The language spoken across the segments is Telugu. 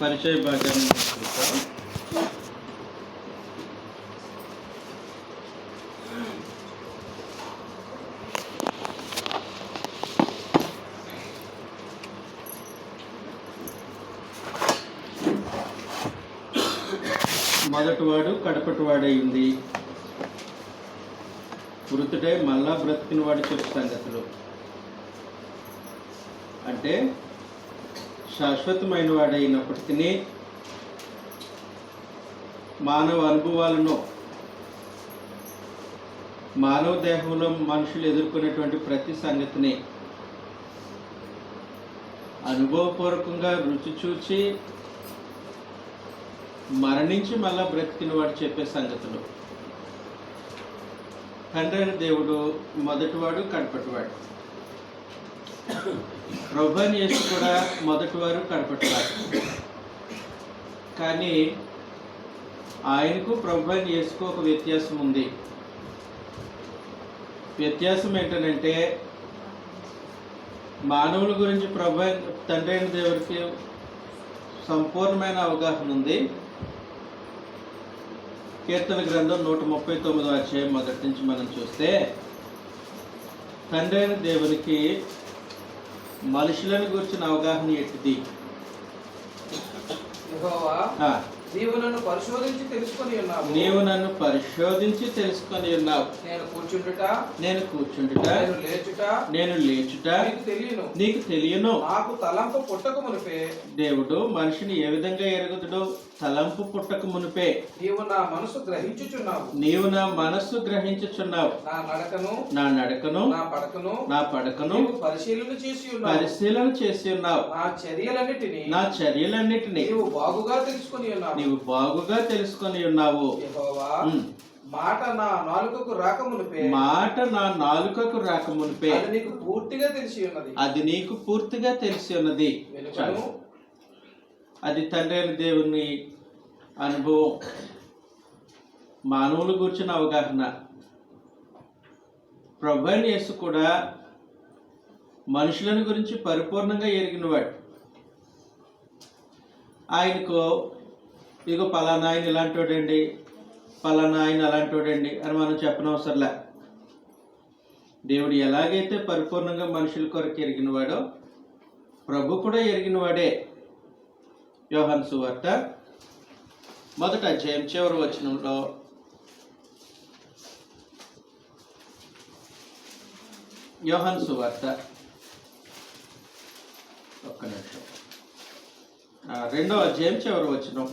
పరిచయ భాగాన్ని చూస్తాం. మొదటివాడు కడపటివాడై ఉంది, మృతుడై మళ్ళా బ్రతికిన వాడు చెప్పు సంగతులు. అంటే శాశ్వతమైన వాడైనప్పటికీ మానవ అనుభవాలను, మానవ దేహంలో మనుషులు ఎదుర్కొనేటువంటి ప్రతి సంగతిని అనుభవపూర్వకంగా రుచి చూచి మరణించి మళ్ళా బ్రతికిన వాడు చెప్పే సంగతులు. తండ్రి అయిన దేవుడు మొదటివాడు, కడపటివాడు. ప్రభువైన యేసు కూడా మొదటివారు, కడపటివారు. కానీ ఆయనకు ప్రభువైన యేసుకు ఒక వ్యత్యాసం ఉంది. వ్యత్యాసం ఏంటంటే మానవుల గురించి తండ్రి అయిన దేవుడికి సంపూర్ణమైన అవగాహన ఉంది. కీర్తన గ్రంథం 139వ అధ్యాయం మొదటి నుంచి మనం చూస్తే, తండ్రి అయిన దేవునికి మనుషులను గురించిన అవగాహన ఎట్టిది? నీవు నన్ను పరిశోధించి తెలుసుకొని ఉన్నావు. నీవు నన్ను పరిశోధించి తెలుసుకొని ఉన్నావు. నేను కూర్చుండుట, నేను లేచుట నీకు తెలియను. నాకు తలంపు పుట్టక మునిపే దేవుడు మనిషిని ఏ విధంగా ఎరుగుదుడు? తలంపు పుట్టక మునిపే నీవు నా మనసు గ్రహించుచున్నావు. నీవు నా మనస్సు గ్రహించుచున్నావు. నా నడకను నా పడకను పరిశీలన చేసి ఉన్నావు. నా చర్యలన్నిటినీ నీవు బాగుగా తెలుసుకొని ఉన్నావు. మాట నా నాలుకకు రాకమునిపే అది నీకు పూర్తిగా తెలిసి ఉన్నది. అది తండ్రి అయిన దేవుని అనుభవం, మానవుల గురించిన అవగాహన. ప్రభువైన యేసు కూడా మనుషులను గురించి పరిపూర్ణంగా ఎరిగినవాడు. ఆయనకు ఇగో పలానా ఆయన ఇలాంటోడండి, పలానా ఆయన అలాంటోడండి అని మనం చెప్పనవసరంలే. దేవుడు ఎలాగైతే పరిపూర్ణంగా మనుషుల కొరకు ఎరిగినవాడో ప్రభు కూడా ఎరిగినవాడే. యోహాను సువార్త 1వ అధ్యాయం చివరి వచనంలో యోహాను సువార్త 2వ అధ్యాయం చివరి వచనం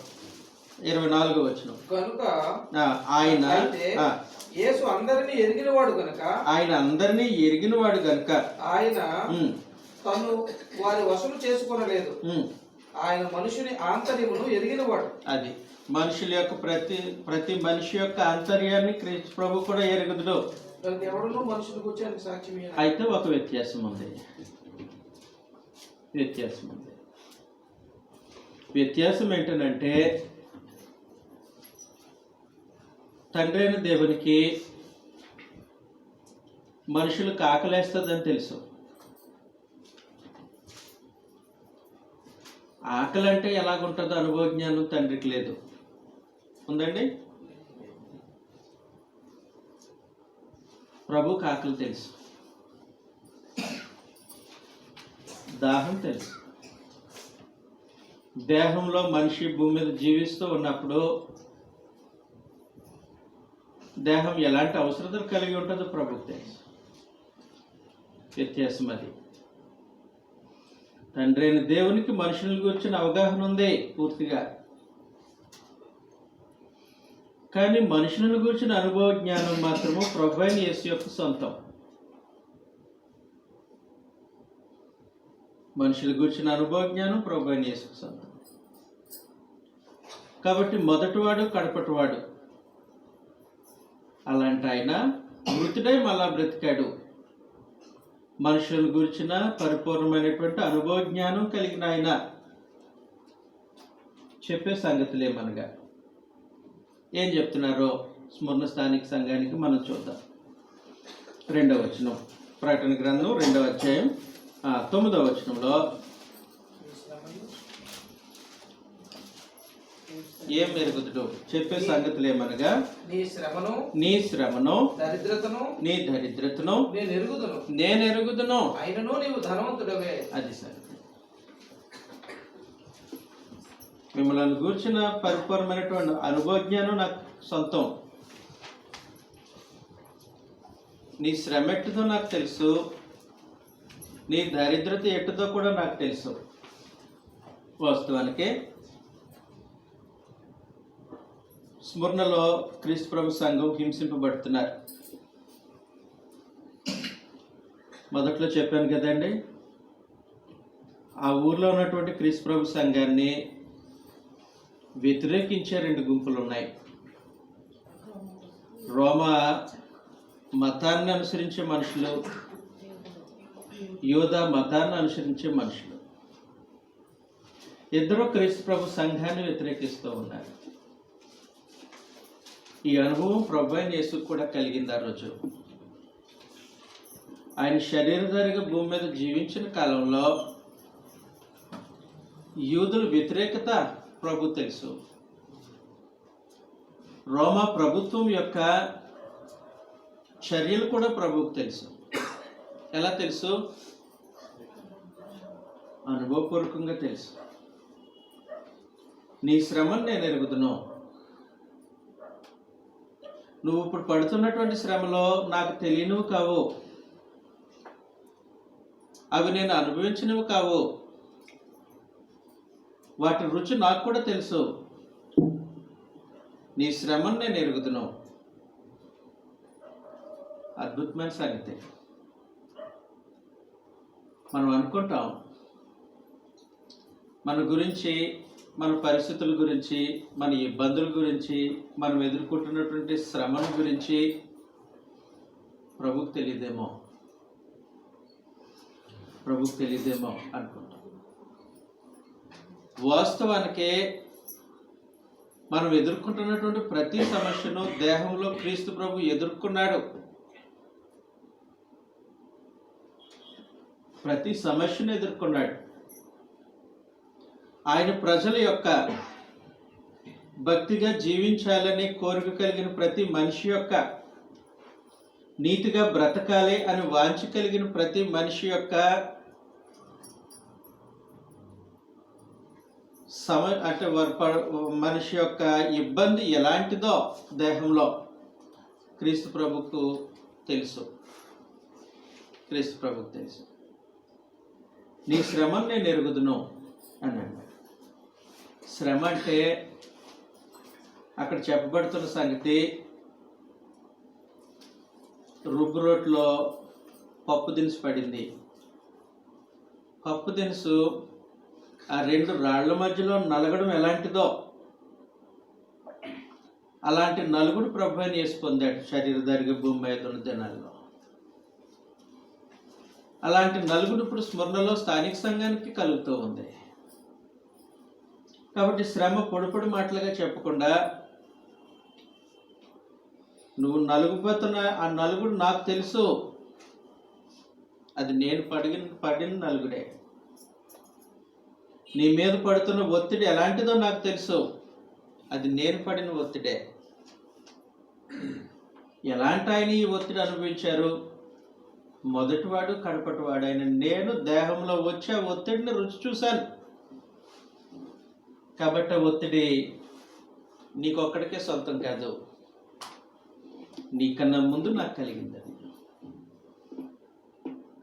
24వ వచనం. కనుక ఆయన యేసు అందరినీ ఎరిగినవాడు గనుక ఆయన తను వారి వశము చేసుకొనలేదు. ఆయన మనుషుని ఆంతర్యమును ఎరిగినవాడు. అది మనుషుల యొక్క ప్రతి మనిషి యొక్క ఆంతర్యాన్ని క్రీస్తు ప్రభు కూడా ఎరుగుదుడు. ఎవడను మనుషులు కూర్చొని సాక్ష్యం. అయితే ఒక వ్యత్యాసం ఉంది. వ్యత్యాసం ఏంటంటే తండ్రి అయిన దేవునికి మనుషులకు ఆకలేస్తుందని తెలుసు. ఆకలి అంటే ఎలాగుంటుందో అనుభవ జ్ఞానం తండ్రికి లేదు. ఉందండి? ప్రభుకి ఆకలి తెలుసు, దాహం తెలుసు. దేహంలో మనిషి భూమి మీద జీవిస్తూ ఉన్నప్పుడు దేహం ఎలాంటి అవసరతలు కలిగి ఉంటుందో ప్రభుకి తెలుసు. వ్యత్యాసం అది. తండ్రి అయిన దేవునికి మనుషుల గురించిన అవగాహన ఉంది పూర్తిగా. కానీ మనుషులను గురించిన అనుభవ జ్ఞానం మాత్రము ప్రభువైన యేసు యొక్క సొంతం. మనుషుల గురించిన అనుభవ జ్ఞానం ప్రభువైన యేసుకు సొంతం. కాబట్టి మొదటివాడు, కడపటివాడు. అలాంటి ఆయన మృతుడై మళ్ళా బ్రతికాడు. మనుషుల గురించిన పరిపూర్ణమైనటువంటి అనుభవ జ్ఞానం కలిగిన ఆయన చెప్పే సంగతులేమనగా ఏం చెప్తున్నారో స్మరణ స్థానిక సంఘానికి మనం చూద్దాం. 2వ వచనం, ప్రకటన గ్రంథం 2వ అధ్యాయం 9వ వచనంలో ఏం ఎరుగుదుడు? చెప్పే సంగతులు ఏమనగా, నీ శ్రమను, నీ శ్రమను, దరిద్రతను నీ దరిద్రతను నేను ఎరుగుదును. అయినను నీవు ధనవంతుడవే. అది సంగతి. మిమ్మల్ని గూర్చిన పరిపూర్ణమైనటువంటి అనుభవజ్ఞానం నాకు సొంతం. నీ శ్రమ ఎట్టుదో నాకు తెలుసు, నీ దరిద్రత ఎట్టుదో కూడా నాకు తెలుసు. వాస్తవానికి స్మరణలో క్రీస్తు ప్రభు సంఘం హింసింపబడుతున్నారు. మొదట్లో చెప్పాను కదండి, ఆ ఊర్లో ఉన్నటువంటి క్రీస్తు ప్రభు సంఘాన్ని వ్యతిరేకించే రెండు గుంపులు ఉన్నాయి. రోమా మతాన్ని అనుసరించే మనుషులు, యోధా మతాన్ని అనుసరించే మనుషులు. ఇద్దరు క్రీస్తు ప్రభు సంఘాన్ని వ్యతిరేకిస్తూ ఉన్నారు. ఈ అనుభవం ప్రభు అయిన యేసుకు కూడా కలిగింది. ఆ రోజు ఆయన శరీరధారిగా భూమి మీద జీవించిన కాలంలో యూదుల వ్యతిరేకత ప్రభు తెలుసు. రోమా ప్రభుత్వం యొక్క చర్యలు కూడా ప్రభువుకు తెలుసు. ఎలా తెలుసు? అనుభవపూర్వకంగా తెలుసు. నీ శ్రమను నేను ఎరుగుదును. నువ్వు ఇప్పుడు పడుతున్నటువంటి శ్రమలో నాకు తెలియనివి కావు, అవి నేను అనుభవించినవి కావు, వాటి రుచి నాకు కూడా తెలుసు. నీ శ్రమను నేను ఎరుగుదును. అద్భుతమైన సంగతి. మనం అనుకుంటాం మన గురించి, మన పరిస్థితుల గురించి, మన ఇబ్బందుల గురించి, మనం ఎదుర్కొంటున్నటువంటి శ్రమల గురించి ప్రభువుకు తెలియదేమో అనుకుంటాం. వాస్తవానికి మనం ఎదుర్కొంటున్నటువంటి ప్రతి సమస్యను దేహంలో క్రీస్తు ప్రభు ఎదుర్కొన్నాడు. ప్రతి సమస్యను ఎదుర్కొన్నాడు. ఆయన ప్రజల యొక్క భక్తిగా జీవించాలని కోరిక కలిగిన ప్రతి మనిషి యొక్క, నీతిగా బ్రతకాలి అని వాంఛ కలిగిన ప్రతి మనిషి యొక్క మనిషి యొక్క ఇబ్బంది ఎలాంటిదో దేహంలో క్రీస్తు ప్రభుకు తెలుసు. నీ శ్రమను నేను ఎరుగుదును అన్నాడు. శ్రమ అంటే అక్కడ చెప్పబడుతున్న సంగతి, రుబ్బు రోట్లో పప్పు దినుసు పడింది. పప్పు దినుసు ఆ రెండు రాళ్ల మధ్యలో నలగడం ఎలాంటిదో అలాంటి నలుగుడు ప్రభు అయిన యేసు పొందాడు శరీరధారిగా భూమి మీద ఉన్న దినాల్లో. అలాంటి నలుగుడు ఇప్పుడు స్మరణలో స్థానిక సంఘానికి కలుగుతూ ఉంది. కాబట్టి శ్రమ పొడిపొడి మాటలుగా చెప్పకుండా, నువ్వు నలుగుపోతున్న ఆ నలుగుడు నాకు తెలుసు, అది నేను పడిన నలుగుడే. నీ మీద పడుతున్న ఒత్తిడి ఎలాంటిదో నాకు తెలుసు, అది నేను పడిన ఒత్తిడే. ఎలాంటి ఆయన ఈ ఒత్తిడి అనుభవించారు? మొదటివాడు కడపటివాడు ఆయన. నేను దేహంలో వచ్చే ఒత్తిడిని రుచి చూశాను. కాబట్టి ఆ ఒత్తిడి నీకొక్కడికే సొంతం కాదు, నీకన్నా ముందు నాకు కలిగింది.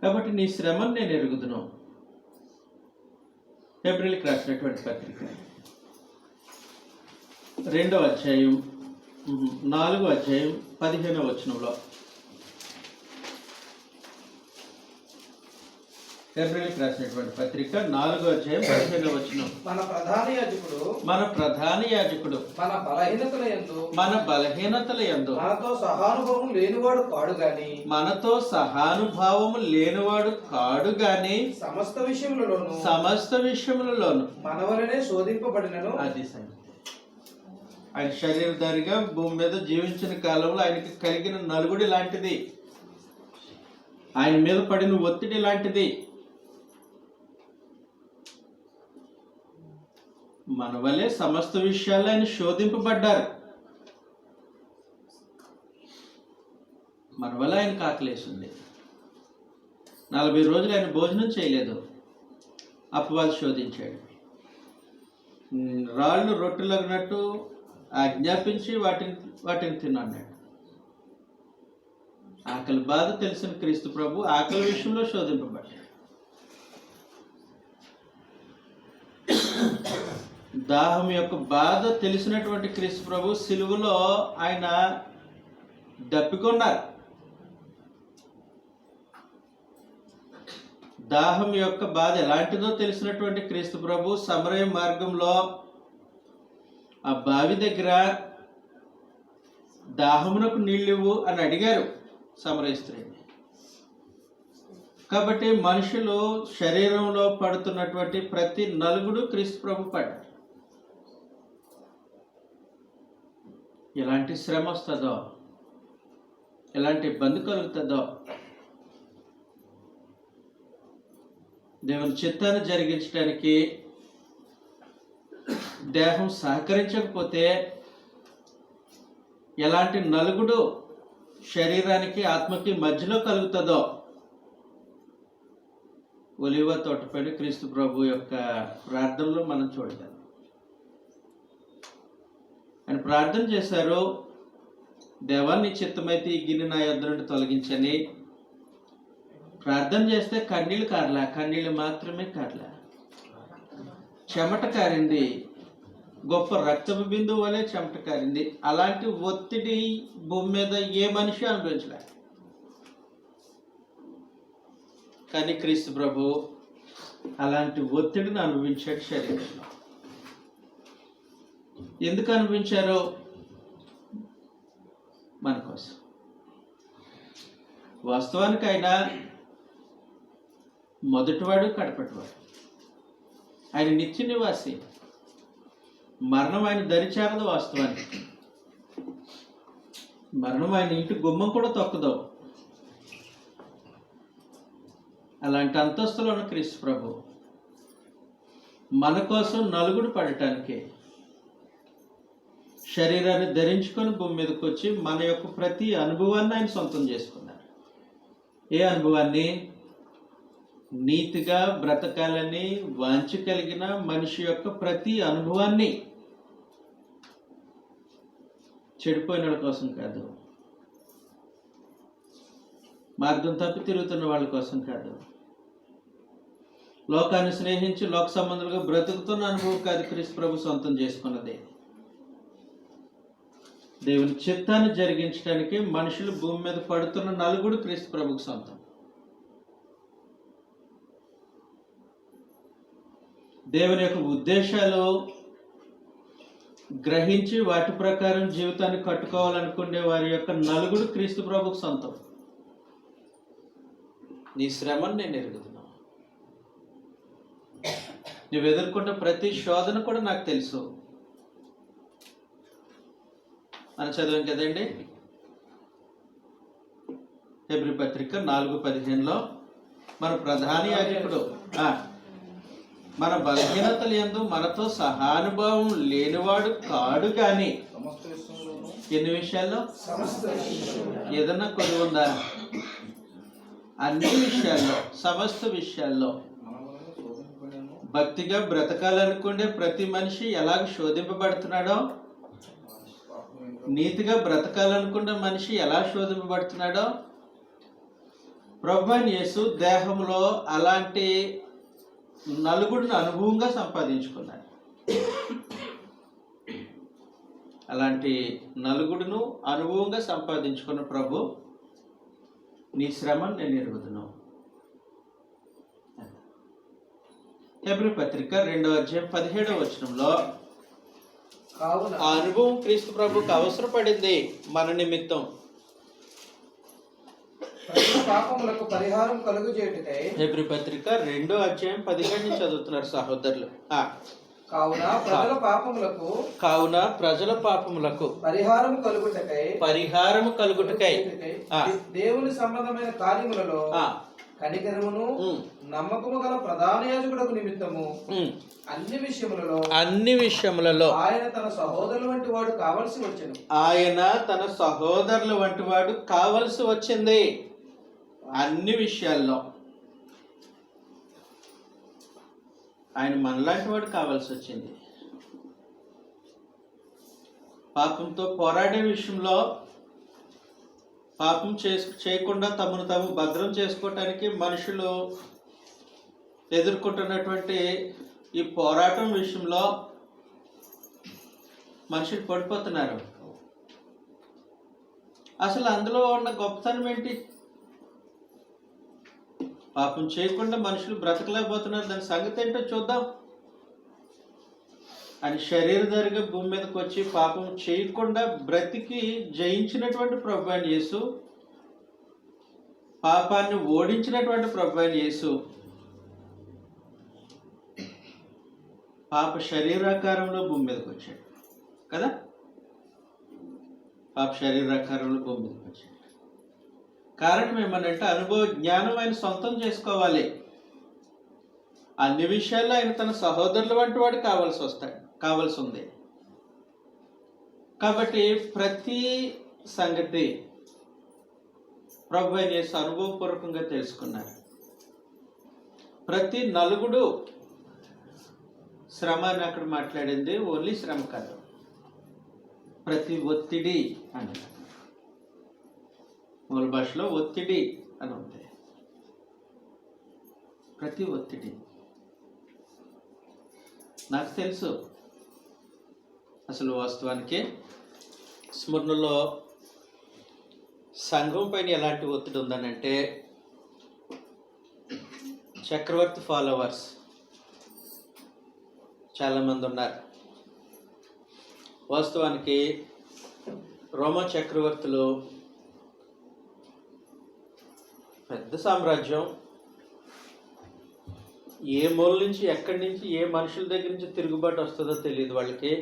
కాబట్టి నీ శ్రమను నేను ఎరుగుదును. ఫిబ్రవరికి రాసినటువంటి పత్రిక 2వ అధ్యాయం 4వ అధ్యాయం 15వ వచనంలో, ఫిబ్రవరికి రాసినటువంటి పత్రిక 4వ అధ్యాయం 15వ వచనం. మన ప్రధాన యాజకుడు మన బలహీనతల యందు మనతో సహానుభావము లేనివాడు కాడు గాని సమస్త విషయములలోను మన వలనే శోధింపబడినను. అది సంగతి. ఆయన శరీరధారిగా భూమి మీద జీవించిన కాలంలో ఆయనకి కలిగిన నలుగుడి లాంటిది, ఆయన మీద పడిన ఒత్తిడి లాంటిది. మన వలె సమస్త విషయాల్లో ఆయన శోధింపబడ్డారు. మన వల్ల ఆయనకు ఆకలేసింది. 40 రోజులు ఆయన భోజనం చేయలేదు. అపవాది శోధించాడు. రాళ్ళు రొట్టెలగినట్టు ఆజ్ఞాపించి వాటిని తినన్నాడు. ఆకలి బాధ తెలిసిన క్రీస్తు ప్రభు ఆకలి విషయంలో శోధింపబడ్డాడు. దాహం యొక్క బాధ తెలిసినటువంటి క్రీస్తు ప్రభు సిలువలో ఆయన దప్పికొన్నారు. దాహం యొక్క బాధ ఎలాంటిదో తెలిసినటువంటి క్రీస్తు ప్రభు సమరయ మార్గంలో ఆ బావి దగ్గర దాహమునకు నీళ్ళివ్వు అని అడిగారు సమరయ స్త్రీని. కాబట్టి మనుషులు శరీరంలో పడుతున్నటువంటి ప్రతి నలుగుడు క్రీస్తు ప్రభు పడ్డారు. ఎలాంటి శ్రమ వస్తుందో, ఎలాంటి ఇబ్బంది కలుగుతుందో, దేవుని చిత్తాన్ని జరిగించడానికి దేహం సహకరించకపోతే ఎలాంటి నలుగుడు శరీరానికి ఆత్మకి మధ్యలో కలుగుతుందో ఒలివ తోటపైన క్రీస్తు ప్రభు యొక్క ప్రార్థనలో మనం చూడగలం. ఆయన ప్రార్థన చేశారు, దేవాన్ని చిత్తమైతే ఈ గిన్నె నా యొద్ద నుండి తొలగించని. ప్రార్థన చేస్తే కన్నీళ్ళు మాత్రమే కార్లా, చెమట కారింది, గొప్ప రక్తపు బిందువు వలె చెమట కారింది. అలాంటి ఒత్తిడి భూమి మీద ఏ మనిషి అనుభవించలే. కానీ క్రీస్తు ప్రభు అలాంటి ఒత్తిడిని అనుభవించాడు శరీరంలో. ఎందుకు అనుభవించారో మన కోసం. వాస్తవానికి ఆయన మొదటివాడు, కడపటివాడు. ఆయన నిత్య నివాసి. మరణం ఆయన దరిచేరదు. వాస్తవానికి మరణం ఆయన ఇంటి గుమ్మం కూడా తొక్కదు. అలాంటి అంతస్తులో ఉన్న క్రీస్తు ప్రభు మన కోసం నలుగుడు పడటానికి శరీరాన్ని ధరించుకొని భూమి మీదకి వచ్చి మన యొక్క ప్రతి అనుభవాన్ని ఆయన సొంతం చేసుకున్నారు. ఏ అనుభవాన్ని? నీతిగా బ్రతకాలని వాంఛ కలిగిన మనిషి యొక్క ప్రతి అనుభవాన్ని. చెడిపోయిన వాళ్ళ కోసం కాదు, మార్గం తప్పి తిరుగుతున్న వాళ్ళ కోసం కాదు, లోకాన్ని స్నేహించి లోక సంబంధులుగా బ్రతుకుతున్న అనుభవం కాదు క్రీస్తు ప్రభు సొంతం చేసుకున్నది. దేవుని చిత్తాన్ని జరిగించడానికి మనుషులు భూమి మీద పడుతున్న నలుగుడు క్రీస్తు ప్రభుకు సొంతం. దేవుని యొక్క ఉద్దేశాలు గ్రహించి వాటి ప్రకారం జీవితాన్ని కట్టుకోవాలనుకునే వారి యొక్క నలుగుడు క్రీస్తు ప్రభుకు సొంతం. నీ శ్రమను నేను ఎరుగుతున్నాను. నువ్వు ఎదుర్కొంటే ప్రతి శోధన కూడా నాకు తెలుసు అని చదివాం కదండి. హెబ్రీ పత్రిక 4:15లో మన ప్రధాన యాజకుడు మన బలహీనతలు యందు మనతో సహానుభావం లేనివాడు కాడు కానీ ఎన్ని విషయాల్లో? ఏదన్నా కొద్ది ఉందా? అన్ని విషయాల్లో, సమస్త విషయాల్లో భక్తిగా బ్రతకాలనుకునే ప్రతి మనిషి ఎలాగ శోధింపబడుతున్నాడో, నీతిగా బ్రతకాలనుకున్న మనిషి ఎలా శోధింపబడుతున్నాడో ప్రభువైన యేసు దేహంలో అలాంటి నలుగుడిని అనుభవంగా సంపాదించుకున్నాడు. అలాంటి నలుగుడును అనుభవంగా సంపాదించుకున్న ప్రభు నీ శ్రమను నేను ఎరుగుతున్నాను. హెబ్రీ పత్రిక 2:17 ఆ అనుభవం క్రీస్తు ప్రభుకు అవసరపడింది మన నిమిత్తం. పాపములకు పరిహారం కలుగుచేయుటకై హెబ్రీ పత్రిక 2:17 చదువుతున్నారు సహోదరులు. కావున ప్రజల పాపములకు పరిహారము కలుగుటకై దేవుని సంబంధమైన కార్యములలో కనికరమును ఉమ్, నమ్మకము గల ప్రధాన యాజకుడకు నిమిత్తము ఉమ్. అన్ని విషయములలో ఆయన తన సహోదరుల వంటి వాడు కావలసి వచ్చెను. ఆయన తన సహోదరుల వంటి వాడు కావలసి వచ్చింది. అన్ని విషయాల్లో ఆయన మనలాంటి వాడు కావాల్సి వచ్చింది. పాపంతో పోరాడే విషయంలో, పాపం చేయకుండా తమను తాము భద్రం చేసుకోవటానికి మనుషులు ఎదుర్కొంటున్నటువంటి ఈ పోరాటం విషయంలో మనుషులు పడిపోతున్నారు. అసలు అందులో ఉన్న గొప్పతనం ఏంటి? పాపం చేయకుండా మనుషులు బ్రతకలేకపోతున్నారు. దాని సంగతి ఏంటో చూద్దాం. అని శరీరధారిగా భూమి మీదకి వచ్చి పాపం చేయకుండా బ్రతికి జయించినటువంటి ప్రభువైన యేసు, పాపాన్ని ఓడించినటువంటి ప్రభువైన యేసు పాప శరీరాకారంలో భూమి మీదకి వచ్చాడు కదా. పాప శరీరాకారంలో భూమి మీదకి వచ్చాడు. కారణం ఏమనంటే అనుభవ జ్ఞానం ఆయన సొంతం చేసుకోవాలి. అన్ని విషయాల్లో ఆయన తన సహోదరుల వంటి వాడు కావాల్సి ఉంది. కాబట్టి ప్రతి సంగతి ప్రభు అయిన యేసు అనుభవపూర్వకంగా తెలుసుకున్నారు. ప్రతి నలుగుడు శ్రమ అని అక్కడ మాట్లాడింది ఓన్లీ శ్రమ కాదు, ప్రతి ఒత్తిడి అని. మూల భాషలో ఒత్తిడి అని ఉంది. ప్రతి ఒత్తిడి నాకు తెలుసు. అసలు వాస్తవానికి స్మరణలో సంఘం పైన ఎలాంటి ఒత్తిడి ఉందనంటే, చక్రవర్తి ఫాలోవర్స్ చాలామంది ఉన్నారు. వాస్తవానికి రోమా చక్రవర్తులు పెద్ద సామ్రాజ్యం. ఏ మూల నుంచి, ఎక్కడి నుంచి, ఏ మనుషుల దగ్గర నుంచి తిరుగుబాటు వస్తుందో తెలియదు వాళ్ళకి.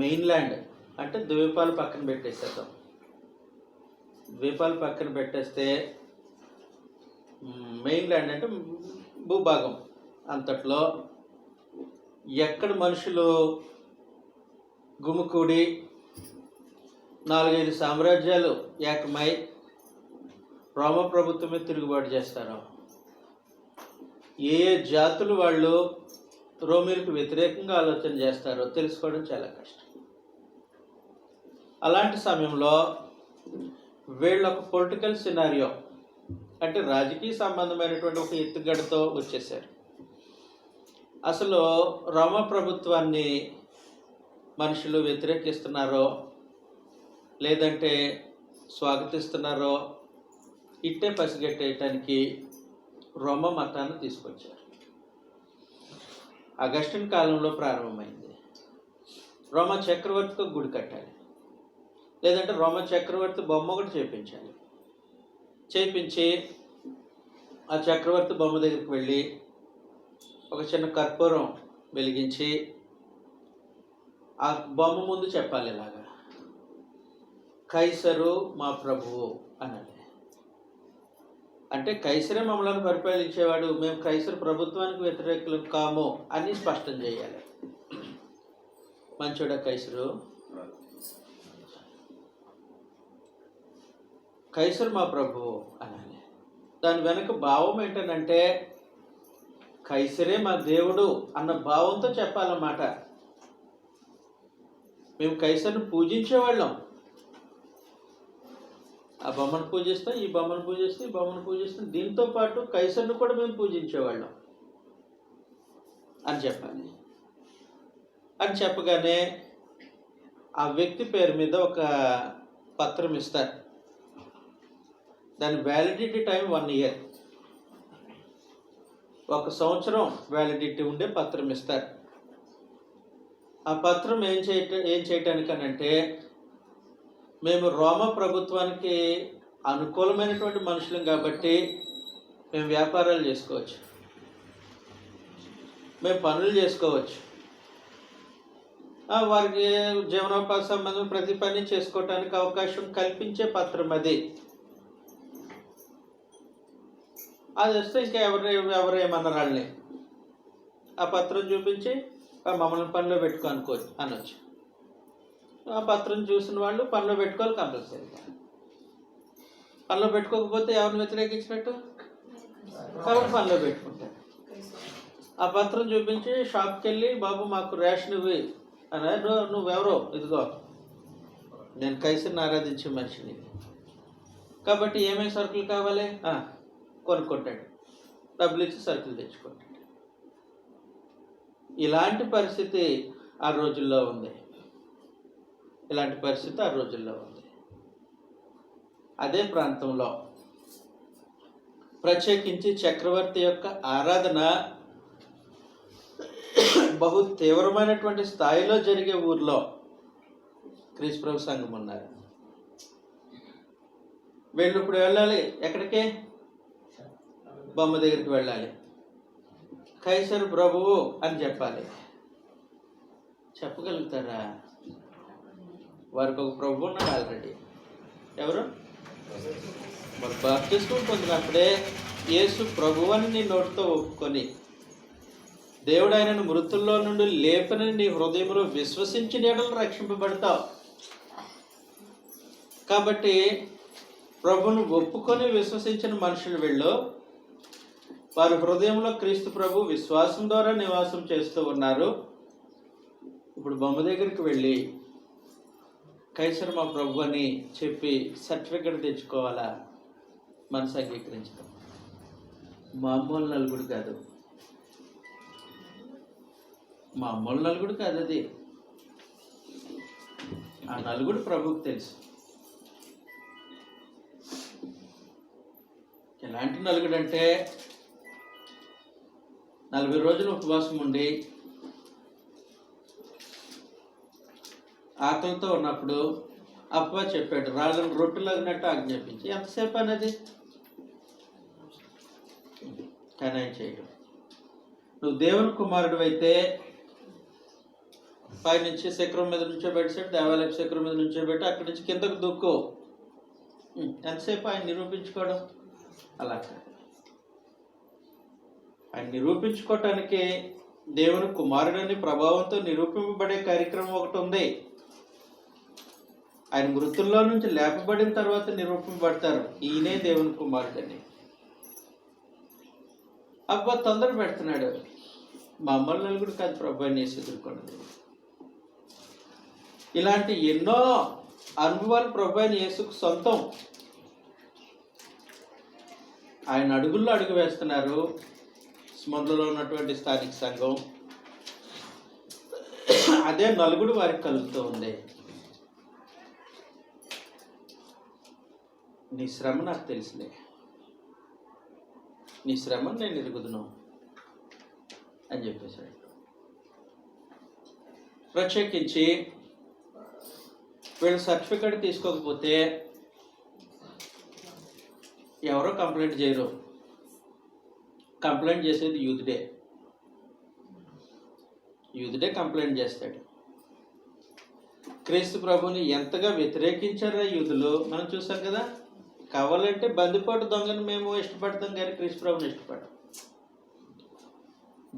మెయిన్ ల్యాండ్ అంటే ద్వీపాలు పక్కన పెట్టేసేద్దాం. ద్వీపాలు పక్కన పెట్టేస్తే మెయిన్ ల్యాండ్ అంటే భూభాగం అంతట్లో ఎక్కడ మనుషులు గుమికూడి 4-5 సామ్రాజ్యాలు ఏకమై రోమ ప్రభుత్వమే తిరుగుబాటు చేస్తారో, ఏ జాతులు వాళ్ళు రోమిలకు వ్యతిరేకంగా ఆలోచన చేస్తారో తెలుసుకోవడం చాలా కష్టం. అలాంటి సమయంలో వీళ్ళు ఒక పొలిటికల్ సినారియో అంటే రాజకీయ సంబంధమైనటువంటి ఒక ఎత్తుగడతో వచ్చేసారు. అసలు రోమ ప్రభుత్వాన్ని మనుషులు వ్యతిరేకిస్తున్నారో లేదంటే స్వాగతిస్తున్నారో ఇట్టే పసిగట్టేయటానికి రోమ మతాన్ని తీసుకొచ్చారు. అగస్టిన్ కాలంలో ప్రారంభమైంది. రోమా చక్రవర్తితో గుడి కట్టాలి, లేదంటే రోమా చక్రవర్తి బొమ్మ కూడా చేయించి ఆ చక్రవర్తి బొమ్మ దగ్గరికి వెళ్ళి ఒక చిన్న కర్పూరం వెలిగించి ఆ బొమ్మ ముందు చెప్పాలి ఇలాగా, కైసరు మా ప్రభువు అన్నది. అంటే కైసరే మమ్మల్ని పరిపాలించేవాడు, మేము కైసరు ప్రభుత్వానికి వ్యతిరేకులు కాము అని స్పష్టం చేయాలి. మంచోడా కైసరు? కైసరు మా ప్రభువు అనాలి. దాని వెనక భావం ఏంటనంటే కైసరే మా దేవుడు అన్న భావంతో చెప్పాలన్నమాట. మేము కైసర్ని పూజించేవాళ్ళం. ఆ బొమ్మను పూజిస్తాం, ఈ బొమ్మను పూజిస్తాం, ఈ బొమ్మను పూజిస్తాం, దీంతో పాటు కైసర్ని కూడా మేము పూజించేవాళ్ళం అని చెప్పాలి. అని చెప్పగానే ఆ వ్యక్తి పేరు మీద ఒక పత్రం ఇస్తారు. దాని వ్యాలిడిటీ టైం 1 year, 1 సంవత్సరం వ్యాలిడిటీ ఉండే పత్రం ఇస్తారు. ఆ పత్రం ఏం చేయటానికనంటే మేము రోమా ప్రభుత్వానికి అనుకూలమైనటువంటి మనుషులం కాబట్టి మేము వ్యాపారాలు చేసుకోవచ్చు, మేము పనులు చేసుకోవచ్చు, వారికి జీవనోపాధి సంబంధం ప్రతి పని చేసుకోవటానికి అవకాశం కల్పించే పత్రం అది. అది వస్తే ఇంకా ఎవరు ఏమన్నారు వాళ్ళని ఆ పత్రం చూపించి మమ్మల్ని పనిలో పెట్టుకో అనొచ్చు. ఆ పత్రం చూసిన వాళ్ళు పనిలో పెట్టుకోవాలి కంపల్సరీగా. పనిలో పెట్టుకోకపోతే ఎవరిని వ్యతిరేకించినట్టు? కాబట్టి పనిలో పెట్టుకుంటారు. ఆ పత్రం చూపించి షాప్కి వెళ్ళి బాబు మాకు రేషన్ ఇవ్వి అని, నువ్వెవరో, ఇదిగో నేను కైసరిని ఆరాధించే మనిషిని, కాబట్టి ఏమేమి సరుకులు కావాలి కొనుక్కుంటాడు, డబ్బులు ఇచ్చి సరుకులు తెచ్చుకుంటాడు. ఇలాంటి పరిస్థితి ఆ రోజుల్లో ఉంది. ఇలాంటి పరిస్థితి ఆ రోజుల్లో ఉంది. అదే ప్రాంతంలో ప్రత్యేకించి చక్రవర్తి యొక్క ఆరాధన బహు తీవ్రమైనటువంటి స్థాయిలో జరిగే ఊర్లో క్రీస్తుప్రభు సంఘం ఉన్నారు. వీళ్ళు ఇప్పుడు వెళ్ళాలి ఎక్కడికి? బొమ్మ దగ్గరికి వెళ్ళాలి, కైసరు ప్రభువు అని చెప్పాలి. చెప్పగలుగుతారా? వారికి ఒక ప్రభు ఉన్నాడు ఆల్రెడీ. ఎవరు? మరి బాప్తిస్మం పొందినప్పుడే యేసు ప్రభువు అని నీ నోటితో ఒప్పుకొని దేవుడు ఆయనను మృతుల్లో నుండి లేపనని నీ హృదయంలో విశ్వసించిన ఎడలు రక్షింపబడతావు. కాబట్టి ప్రభువును ఒప్పుకొని విశ్వసించిన మనుషులు వీళ్ళు, వారి హృదయంలో క్రీస్తు ప్రభు విశ్వాసం ద్వారా నివాసం చేస్తూ ఉన్నారు. ఇప్పుడు బొమ్మ దగ్గరికి వెళ్ళి కైసరు మా ప్రభు అని చెప్పి సర్టిఫికెట్ తెచ్చుకోవాలా? మనసు అంగీకరించడం మామూలు నలుగుడు కాదు, మామూలు నలుగుడు కాదు అది. ఆ నలుగుడు ప్రభువుకు తెలుసు. ఎలాంటి నలుగుడు అంటే 40 రోజులు ఉపవాసం ఉండి ఆకలితో ఉన్నప్పుడు అప్ప చెప్పాడు, రాళ్ళను రొట్టెలగినట్టు ఆజ్ఞాపించి. ఎంతసేపు అనేది కానీ ఆయన చేయడం. నువ్వు దేవుని కుమారుడు అయితే పైనుంచి శిఖరం మీద నుంచోబెట్టాడు, దేవాలయ శిఖరం మీద నుంచోబెట్టి అక్కడి నుంచి కిందకు దుక్కు. ఎంతసేపు ఆయన నిరూపించుకోవడం? అలా ఆయన నిరూపించుకోవటానికి దేవుని కుమారుడని ప్రభావంతో నిరూపింపబడే కార్యక్రమం ఒకటి ఉంది. ఆయన మృతుల్లో నుంచి లేపబడిన తర్వాత నిరూపింపబడతారు, ఈయనే దేవుని కుమారుడని. అబ్బా తొందర పెడుతున్నాడు. మమ్మల్ని నలుగురు కాదు ప్రభు అని ఎదుర్కొన్నది. ఇలాంటి ఎన్నో అనుభవాలు ప్రభు అని యేసుకు సొంతం. ఆయన అడుగుల్లో అడుగు వేస్తున్నారు స్మరణలో ఉన్నటువంటి స్థానిక సంఘం. అదే నలుగుడు వారికి కలుగుతూ ఉంది. నీ శ్రమ నాకు తెలుసులే, నీ శ్రమను నేను ఎరుగుదును అని చెప్పేశాడు. ప్రత్యేకించి వీళ్ళు సర్టిఫికెట్ తీసుకోకపోతే ఎవరో కంప్లైంట్ చేయరు. కంప్లైంట్ చేసేది యూదుడే. యూదుడే కంప్లైంట్ చేస్తాడు. క్రీస్తు ప్రభుని ఎంతగా వ్యతిరేకించారా యూదులు మనం చూసాం కదా. కావాలంటే బందిపోటు దొంగను మేము ఇష్టపడతాం కానీ క్రీస్తు ప్రభుని ఇష్టపడతాం.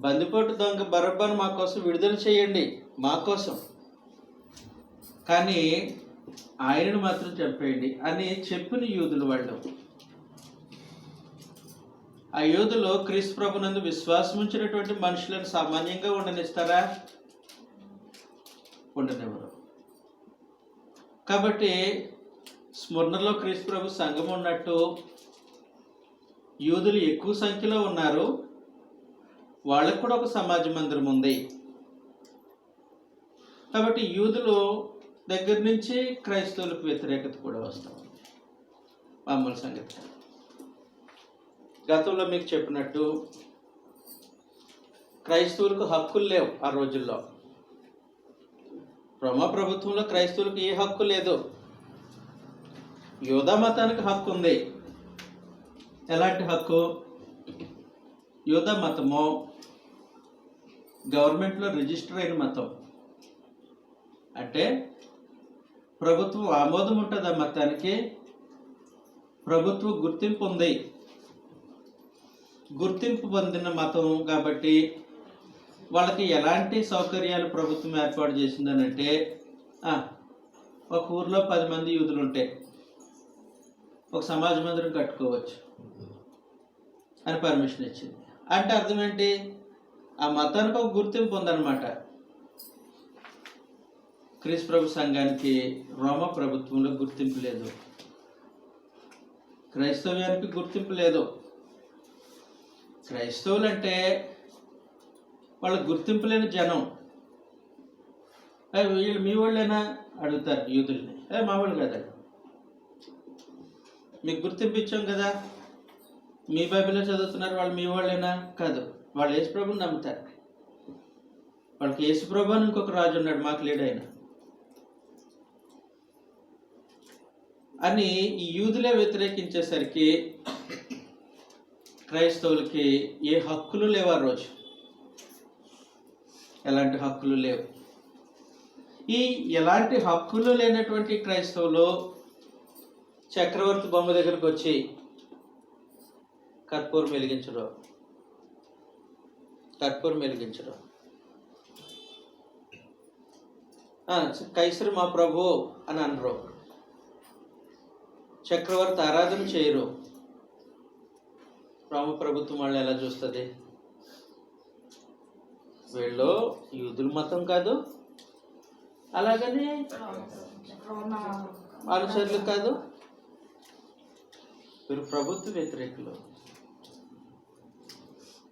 బందిపోటు దొంగ బరబ్బను మా కోసం విడుదల చేయండి, మా కోసం, కానీ ఆయనను మాత్రం చంపేయండి అని చెప్పిన యూదులు వాళ్ళు. ఆ యూదులు క్రీస్తు ప్రభునందు విశ్వాసం ఉంచినటువంటి మనుషులను సామాన్యంగా ఉండనిస్తారా? ఉండనివ్వరు. కాబట్టి స్మరణలో క్రీస్తు ప్రభు సంఘం ఉన్నట్టు యూదులు ఎక్కువ సంఖ్యలో ఉన్నారు. వాళ్ళకు కూడా ఒక సమాజ మందిరం ఉంది. కాబట్టి యూదులు దగ్గర నుంచి క్రైస్తవులకు వ్యతిరేకత కూడా వస్తూ ఉంది. మామూలు సంగతి. గతంలో మీకు చెప్పినట్టు క్రైస్తవులకు హక్కులు లేవు ఆ రోజుల్లో. రోమా ప్రభుత్వంలో క్రైస్తవులకు ఏ హక్కు లేదు. యూదా మతానికి హక్కు ఉంది. ఎలాంటి హక్కు? యూదా మతము గవర్నమెంట్లో రిజిస్టర్ అయిన మతం. అంటే ప్రభుత్వం ఆమోదం ఉంటుంది ఆ మతానికి, ప్రభుత్వ గుర్తింపు ఉంది. గుర్తింపు పొందిన మతం కాబట్టి వాళ్ళకి ఎలాంటి సౌకర్యాలు ప్రభుత్వం ఏర్పాటు చేసిందనంటే ఒక ఊర్లో 10 మంది యూదులు ఉంటే ఒక సమాజ మందిరం కట్టుకోవచ్చు అని పర్మిషన్ ఇచ్చింది. అంటే అర్థం ఏంటి? ఆ మతానికి ఒక గుర్తింపు ఉందన్నమాట. క్రీస్తు ప్రభు సంఘానికి రోమా ప్రభుత్వంలో గుర్తింపు లేదు, క్రైస్తవ్యానికి గుర్తింపు లేదు. క్రైస్తవులు అంటే వాళ్ళ గుర్తింపు లేని జనం. వీళ్ళు మీ వాళ్ళేనా అడుగుతారు యూదుల్ని. మా వాళ్ళు కదా, మీకు గుర్తింపు ఇచ్చాం కదా, మీ బైబిల్లో చదువుతున్నారు, వాళ్ళు మీ వాళ్ళేనా? కాదు, వాళ్ళు యేసుప్రభుని నమ్ముతారు. వాళ్ళకి యేసుప్రభు అని ఇంకొక రాజు ఉన్నాడు, మాకు లేడు ఆయన అని ఈ యూదులే వ్యతిరేకించేసరికి క్రైస్తవులకి ఏ హక్కులు లేవు. ఆ రోజు ఎలాంటి హక్కులు లేవు. ఈ ఎలాంటి హక్కులు లేనటువంటి క్రైస్తవులు చక్రవర్తి బొమ్మ దగ్గరకు వచ్చి కర్పూరం వెలిగించడం కైసరు మా ప్రభు అని అనరు. చక్రవర్తి ఆరాధన చేయరు. రామ ప్రభుత్వం వాళ్ళు ఎలా చూస్తుంది? వీళ్ళు యూదుల మతం కాదు, అలాగని అనుచరులు కాదు, వీరు ప్రభుత్వ వ్యతిరేకులు,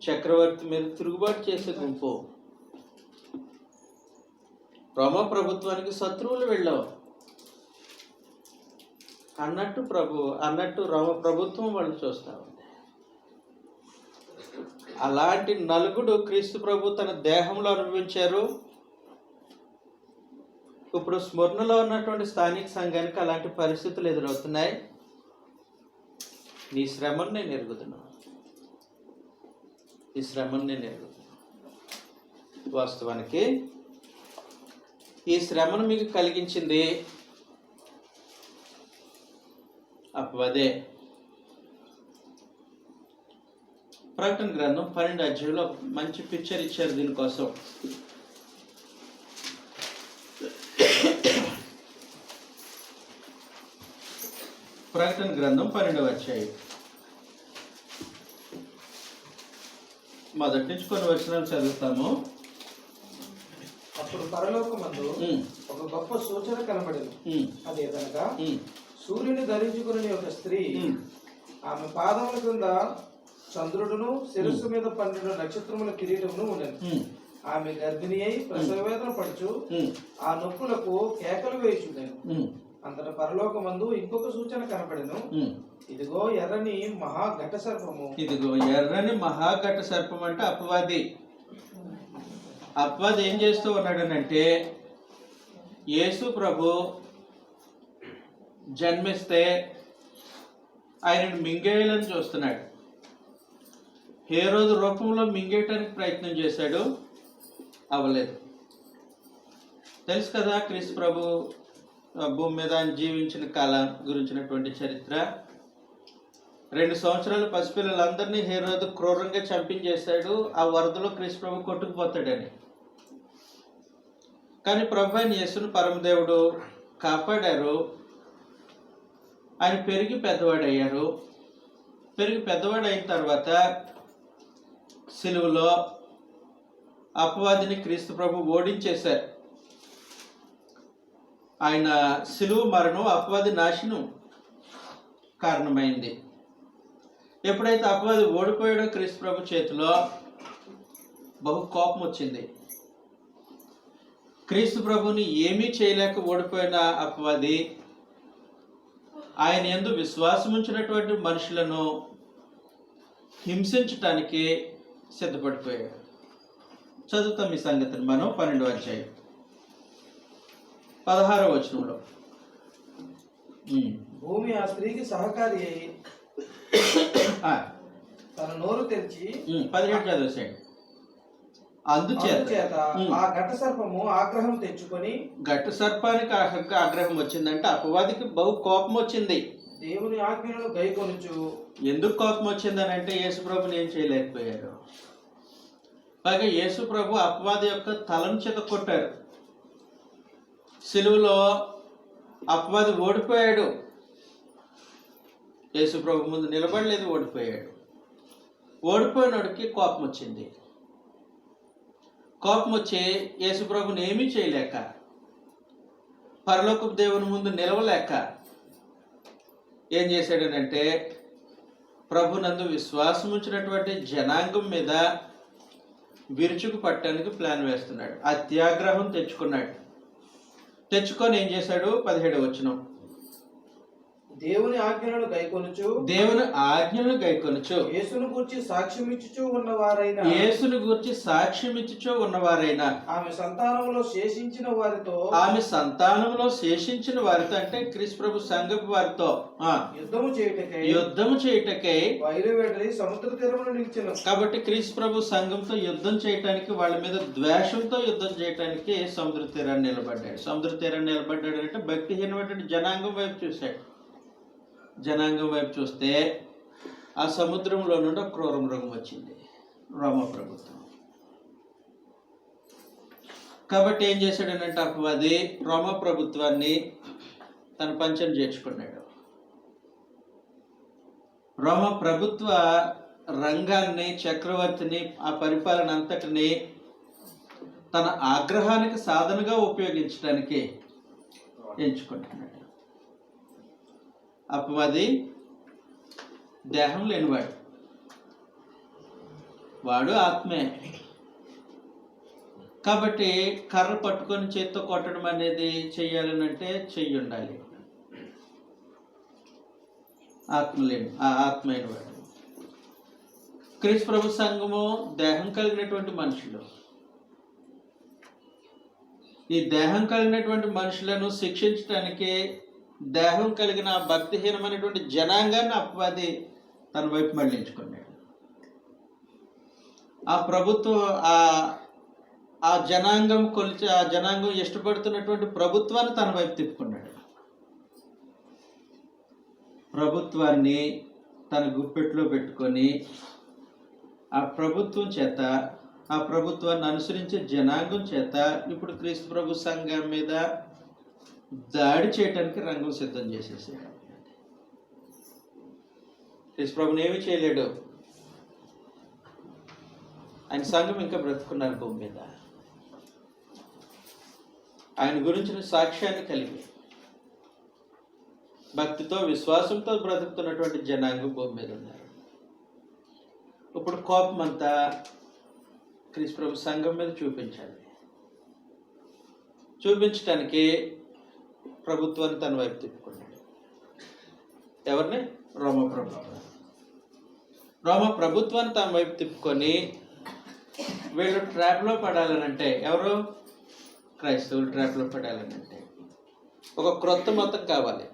చక్రవర్తి మీద తిరుగుబాటు చేసే గుంపు, రోమా ప్రభుత్వానికి శత్రువులు వెళ్ళావు అన్నట్టు రోమ ప్రభుత్వం వాళ్ళు చూస్తా ఉంది. అలాంటి నలుగుడు క్రీస్తు ప్రభు తన దేహంలో అనుభవించారు. ఇప్పుడు స్మరణలో ఉన్నటువంటి స్థానిక సంఘానికి అలాంటి పరిస్థితులు ఎదురవుతున్నాయి. నీ శ్రమను నేను ఎరుగుతున్నాను. వాస్తవానికి ఈ శ్రమను మీకు కలిగించింది అపవాదే. ప్రకటన గ్రంథం 12 అధ్యాయంలో మంచి పిక్చర్ ఇచ్చారు దీనికోసం. ప్రకటన గ్రంథం 12వ అధ్యాయం మొదటి నుంచి కొన్ని వచనాలు చదువుతాము. అప్పుడు పరలోకమందు ఒక గొప్ప సూచన కనబడింది. అదేదనగా సూర్యుని ధరించుకుని ఒక స్త్రీ, ఆమె పాదముల కింద చంద్రుడును శిరస్సు మీద 12 నక్షత్రముల కిరీటమును ఉండేది. ఆమె గర్భిణి అయి ప్రసవవేదన పడుచు ఆ నొప్పులకు కేకలు వేయుచుండెను. అంతటా పరలోకమందు ఇంకొక సూచన కనపడెను. ఇదిగో ఎర్రని మహాఘట సర్పము. అంటే అపవాది ఏం చేస్తూ ఉన్నాడనంటే, యేసు ప్రభు జన్మిస్తే ఆయనను మింగేయాలని చూస్తున్నాడు. హేరోదు రూపంలో మింగేయటానికి ప్రయత్నం చేశాడు, అవ్వలేదు. తెలుసు కదా క్రీస్తు ప్రభు భూమి మీద ఆయన జీవించిన కాలం గురించినటువంటి చరిత్ర. 2 సంవత్సరాలు పసిపిల్లలందరినీ హేరోదు క్రూరంగా చంపించేశాడు. ఆ వరదలో క్రీస్తు ప్రభు కొట్టుకుపోతాడని. కానీ ప్రభు అయిన యేసును పరమదేవుడు కాపాడారు. ఆయన పెరిగి పెద్దవాడయ్యారు. అయిన తర్వాత సిలువలో అపవాదిని క్రీస్తు ప్రభు ఓడించేశారు. ఆయన సిలువ మరణం అపవాది నాశనం కారణమైంది. ఎప్పుడైతే అపవాది ఓడిపోయాడో క్రీస్తు ప్రభు చేతిలో బహు కోపం వచ్చింది. క్రీస్తు ప్రభుని ఏమీ చేయలేక ఓడిపోయిన అపవాది ఆయన యందు విశ్వాసం ఉంచినటువంటి మనుషులను హింసించటానికి సిద్ధపడిపోయాడు. చదువుతాం ఈ సంగతిని మనం 12వ అధ్యాయం 16వ వచనంలో. భూమి ఆ స్త్రీకి సహకారి అయి తన నోరు తెరిచి 17 చదివేసాడు. అందుచేత ఆ ఘట సర్పము ఆగ్రహం తెచ్చుకొని, ఘట సర్పానికి ఆగ్రహం వచ్చిందంటే అపవాదికి బహు కోపం వచ్చింది. దేవుని ఆజ్ఞలను గైకొనుచు. ఎందుకు కోపం వచ్చిందని అంటే యేసుప్రభుని ఏం చేయలేకపోయారు. పైగా యేసుప్రభు అపవాది యొక్క తలను చేత కొట్టారు. సిలువలో అపవాది ఓడిపోయాడు. యేసుప్రభు ముందు నిలబడలేదు, ఓడిపోయాడు. ఓడిపోయినోడికి కోపం వచ్చింది. కోపం వచ్చి యేసుప్రభుని ఏమీ చేయలేక, పరలోకపు దేవుని ముందు నిలవలేక ఏం చేశాడనంటే ప్రభునందు విశ్వాసం ఉంచినటువంటి జనాంగం మీద విరుచుకు పట్టడానికి ప్లాన్ వేస్తున్నాడు. అత్యాగ్రహం తెచ్చుకొని ఏం చేశాడు? 17వ వచనం, దేవుని ఆజ్ఞలను గైకొనుచు. దేవుని ఆజ్ఞలను గైకొనుచు. యేసును గూర్చి సాక్ష్యం ఇచ్చుచు ఉన్నవారైన ఆమె సంతానములో శేషించిన వారితో అంటే క్రీస్తు ప్రభు సంఘపు వారితో యుద్ధము చేయుటకై బయలువెళ్ళి సముద్ర తీరమున నిలిచెను. కాబట్టి క్రీస్తు ప్రభు సంఘంతో యుద్ధం చేయటానికి, వాళ్ళ మీద ద్వేషంతో యుద్ధం చేయటానికి సముద్ర తీరాన్ని నిలబడ్డాడు. అంటే భక్తిహీనమైన జనాంగం వైపు చూశాడు. జనాంగం వైపు చూస్తే ఆ సముద్రంలో నుండి క్రూర మృగం వచ్చింది, రోమా ప్రభుత్వం. కాబట్టి ఏం చేశాడనంటే అపవాది రోమా ప్రభుత్వాన్ని తన పంచం చేర్చుకున్నాడు. రోమా ప్రభుత్వ రంగాన్ని, చక్రవర్తిని, ఆ పరిపాలన అంతటిని తన ఆగ్రహానికి సాధనగా ఉపయోగించడానికి ఎంచుకుంటున్నాడు. అపవాది దేహం లేనివాడు, వాడు ఆత్మే. కాబట్టి కర్ర పట్టుకొని చేత్తో కొట్టడం అనేది చెయ్యాలనంటే చెయ్యి ఉండాలి. ఆత్మైన వాడు. క్రీస్తు ప్రభు సంఘము దేహం కలిగినటువంటి మనుషులు. ఈ దేహం కలిగినటువంటి మనుషులను శిక్షించడానికి దేహం కలిగిన భక్తిహీనమైనటువంటి జనాంగాన్ని అపవాది తన వైపు మళ్లించుకున్నాడు. ఆ ప్రభుత్వం ఆ జనాంగం ఇష్టపడుతున్నటువంటి ప్రభుత్వాన్ని తన వైపు తిప్పుకున్నాడు. ప్రభుత్వాన్ని తన గుప్పెట్లో పెట్టుకొని ఆ ప్రభుత్వం చేత, ఆ ప్రభుత్వాన్ని అనుసరించే జనాంగం చేత ఇప్పుడు క్రీస్తు ప్రభు సంఘం మీద దాడి చేయటానికి రంగం సిద్ధం చేసేసాడు. క్రీస్తు ప్రభుని ఏమీ చేయలేడు. ఆయన సంఘం ఇంకా బ్రతుకున్నారు భూమి మీద. ఆయన గురించిన సాక్ష్యాన్ని కలిగి భక్తితో, విశ్వాసంతో బ్రతుకుతున్నటువంటి జనాంగం భూమి మీద ఉన్నారు. ఇప్పుడు కోపం అంతా క్రీస్తు ప్రభు సంఘం మీద చూపించటానికి ప్రభుత్వాన్ని తన వైపు తిప్పుకున్నాడు. ఎవరిని? రోమా ప్రభుత్వాన్ని తన వైపు తిప్పుకొని వీళ్ళు ట్రాప్లో పడాలనంటే, ఎవరు? క్రైస్తవులు ట్రాప్లో పడాలనంటే ఒక క్రొత్త మతం కావాలి.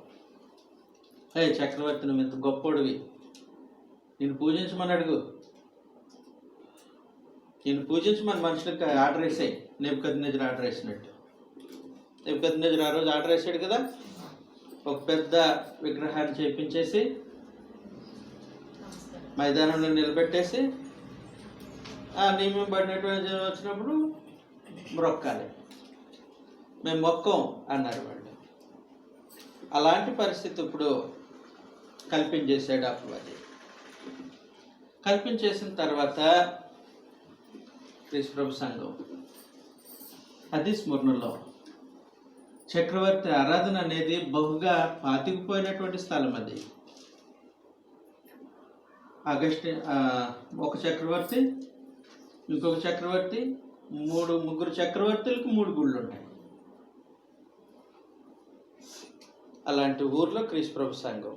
చక్రవర్తి, నువ్వు ఇంత గొప్పోడివి, నేను పూజించమని అడుగు, నేను పూజించమని మనుషులకు ఆర్డర్ వేసాయి. నెబుకద్నెజరు ఆర్డర్ వేసినట్టు. నెబుకద్నెజరు ఆ రోజు ఆర్డర్ వేసాడు కదా, ఒక పెద్ద విగ్రహాన్ని చేపించేసి మైదానంలో నిలబెట్టేసి ఆ నియమం పడినటువంటి వచ్చినప్పుడు మొక్కాలి. మేము మొక్కం అన్నారు వాళ్ళు. అలాంటి పరిస్థితి ఇప్పుడు కల్పించేశాడు అపవాది. కల్పించేసిన తర్వాత క్రీస్తు ప్రభు సంఘం అది స్మరణలో చక్రవర్తి ఆరాధన అనేది బహుగా పాతికిపోయినటువంటి స్థలం. అది ఒక చక్రవర్తి, ఇంకొక చక్రవర్తి, ముగ్గురు చక్రవర్తులకు 3 గుళ్ళు ఉంటాయి. అలాంటి ఊర్లో క్రీస్తు ప్రభు సంఘం.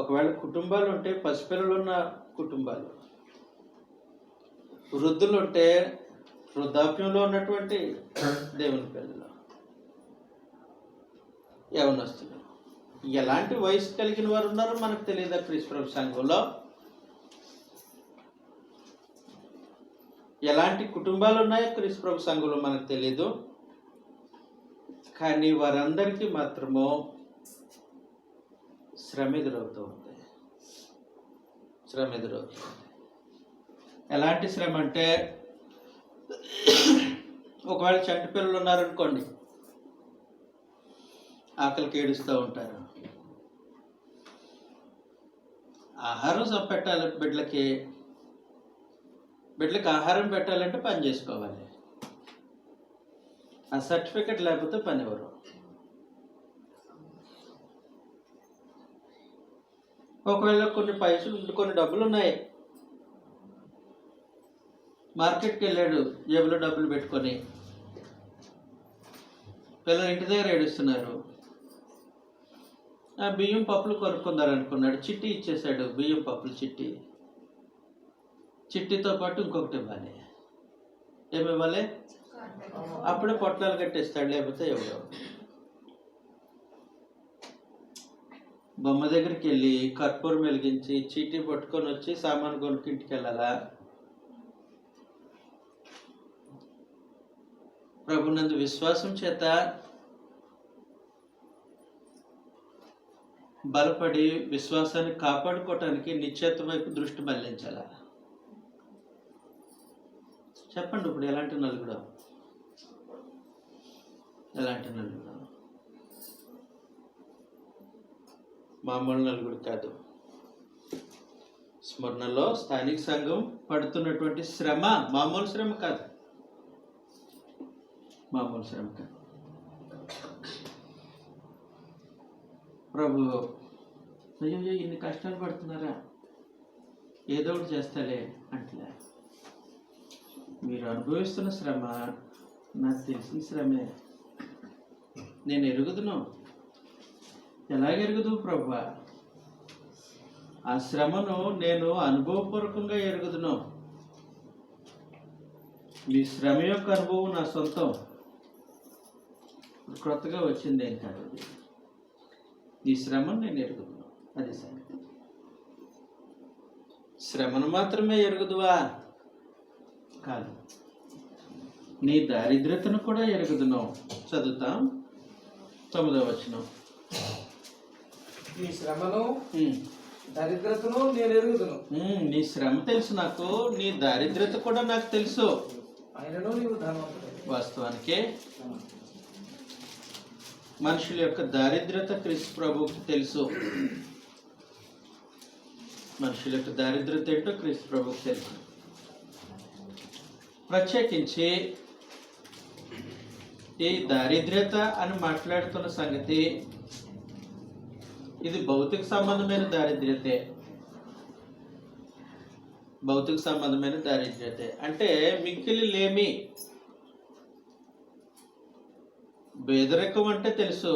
ఒకవేళ కుటుంబాలు ఉంటే పసిపిల్లలు ఉన్న కుటుంబాలు, వృద్ధులు ఉంటే వృద్ధాప్యంలో ఉన్నటువంటి దేవుని పిల్లలు, యవనస్తులు, ఎలాంటి వయసు కలిగిన వారు ఉన్నారో మనకు తెలియదా? క్రీస్తు ప్రభు సంఘంలో ఎలాంటి కుటుంబాలు ఉన్నాయో క్రీస్తు ప్రభు సంఘంలో మనకు తెలియదు. కానీ వారందరికీ మాత్రము శ్రమ ఎదురవుతూ ఉంది. శ్రమ ఎదురవుతుంది. ఎలాంటి శ్రమ అంటే, ఒకవేళ చంటి పిల్లలు ఉన్నారనుకోండి, ఆకలికి ఏడుస్తూ ఉంటారు. ఆహారం పెట్టాలి బిడ్డలకి ఆహారం పెట్టాలంటే పని చేసుకోవాలి. ఆ సర్టిఫికెట్ లేకపోతే పని ఎవరు. ఒకవేళ కొన్ని పైసలు కొన్ని డబ్బులు ఉన్నాయి, మార్కెట్కి వెళ్ళాడు జేబులో డబ్బులు పెట్టుకొని, పిల్లలు ఇంటి దగ్గర ఏడుస్తున్నారు. ఆ బియ్యం పప్పులు కొనుక్కుందారనుకున్నాడు, చిట్టి ఇచ్చేసాడు. బియ్యం పప్పులు చిట్టితో పాటు ఇంకొకటి ఇవ్వాలి. ఏమి ఇవ్వాలి? అప్పుడే పొట్లాలు కట్టేస్తాడు, లేకపోతే ఎవడో. బొమ్మ దగ్గరికి వెళ్ళి కర్పూరం వెలిగించి చీటీ పట్టుకొని వచ్చి సామాను కొనుక్కి ఇంటికి వెళ్ళాలా? ప్రభునందు విశ్వాసం చేత బలపడి విశ్వాసాన్ని కాపాడుకోవటానికి నిశ్చేత వైపు దృష్టి మళ్లించాలా? చెప్పండి. ఇప్పుడు ఎలాంటి నలుగుడు? ఎలాంటి నలుగుడు? మామూలు నలుగుడు కాదు. స్మరణలో స్థానిక సంఘం పడుతున్నటువంటి శ్రమ మామూలు శ్రమ కాదు. మామూలు శ్రమ కాదు. ప్రభు, అయ్యో ఇన్ని కష్టాలు పడుతున్నారా, ఏదో ఒకటి చేస్తాలే అంటలే. మీరు అనుభవిస్తున్న శ్రమ నాకు తెలిసిన శ్రమే. నేను ఎరుగుదును. ఎలాగెరుగుదు ప్రభు? ఆ శ్రమను నేను అనుభవపూర్వకంగా ఎరుగుదును. మీ శ్రమ యొక్క అనుభవం నా సొంతం, క్రొత్తగా వచ్చింది ఏం కాదు. ఈ శ్రమను నేను ఎరుగుదును. అది సంగతి. శ్రమను మాత్రమే ఎరుగుదువా? కాదు, నీ దారిద్రతను కూడా ఎరుగుదును. చదువుతాం 9వ వచనం. నీ శ్రమను దరిద్రతను నేను ఎరుగుదును. నీ శ్రమ తెలుసు నాకు, నీ దారిద్రత కూడా నాకు తెలుసు. ఆయనను నీవు ధనవంతుడు. వాస్తవానికి మనుషుల యొక్క దారిద్రత క్రీస్తు ప్రభువుకి తెలుసు. మనుషుల యొక్క దారిద్రత ఏంటో క్రీస్తు ప్రభువుకి తెలుసు. ప్రత్యేకించి ఈ దారిద్రత అని మాట్లాడుతున్న సంగతి ఇది భౌతిక సంబంధమైన దారిద్ర్యతే. భౌతిక సంబంధమైన దారిద్ర్యతే అంటే మిక్కిలి లేమి. పేదరికం అంటే తెలుసు.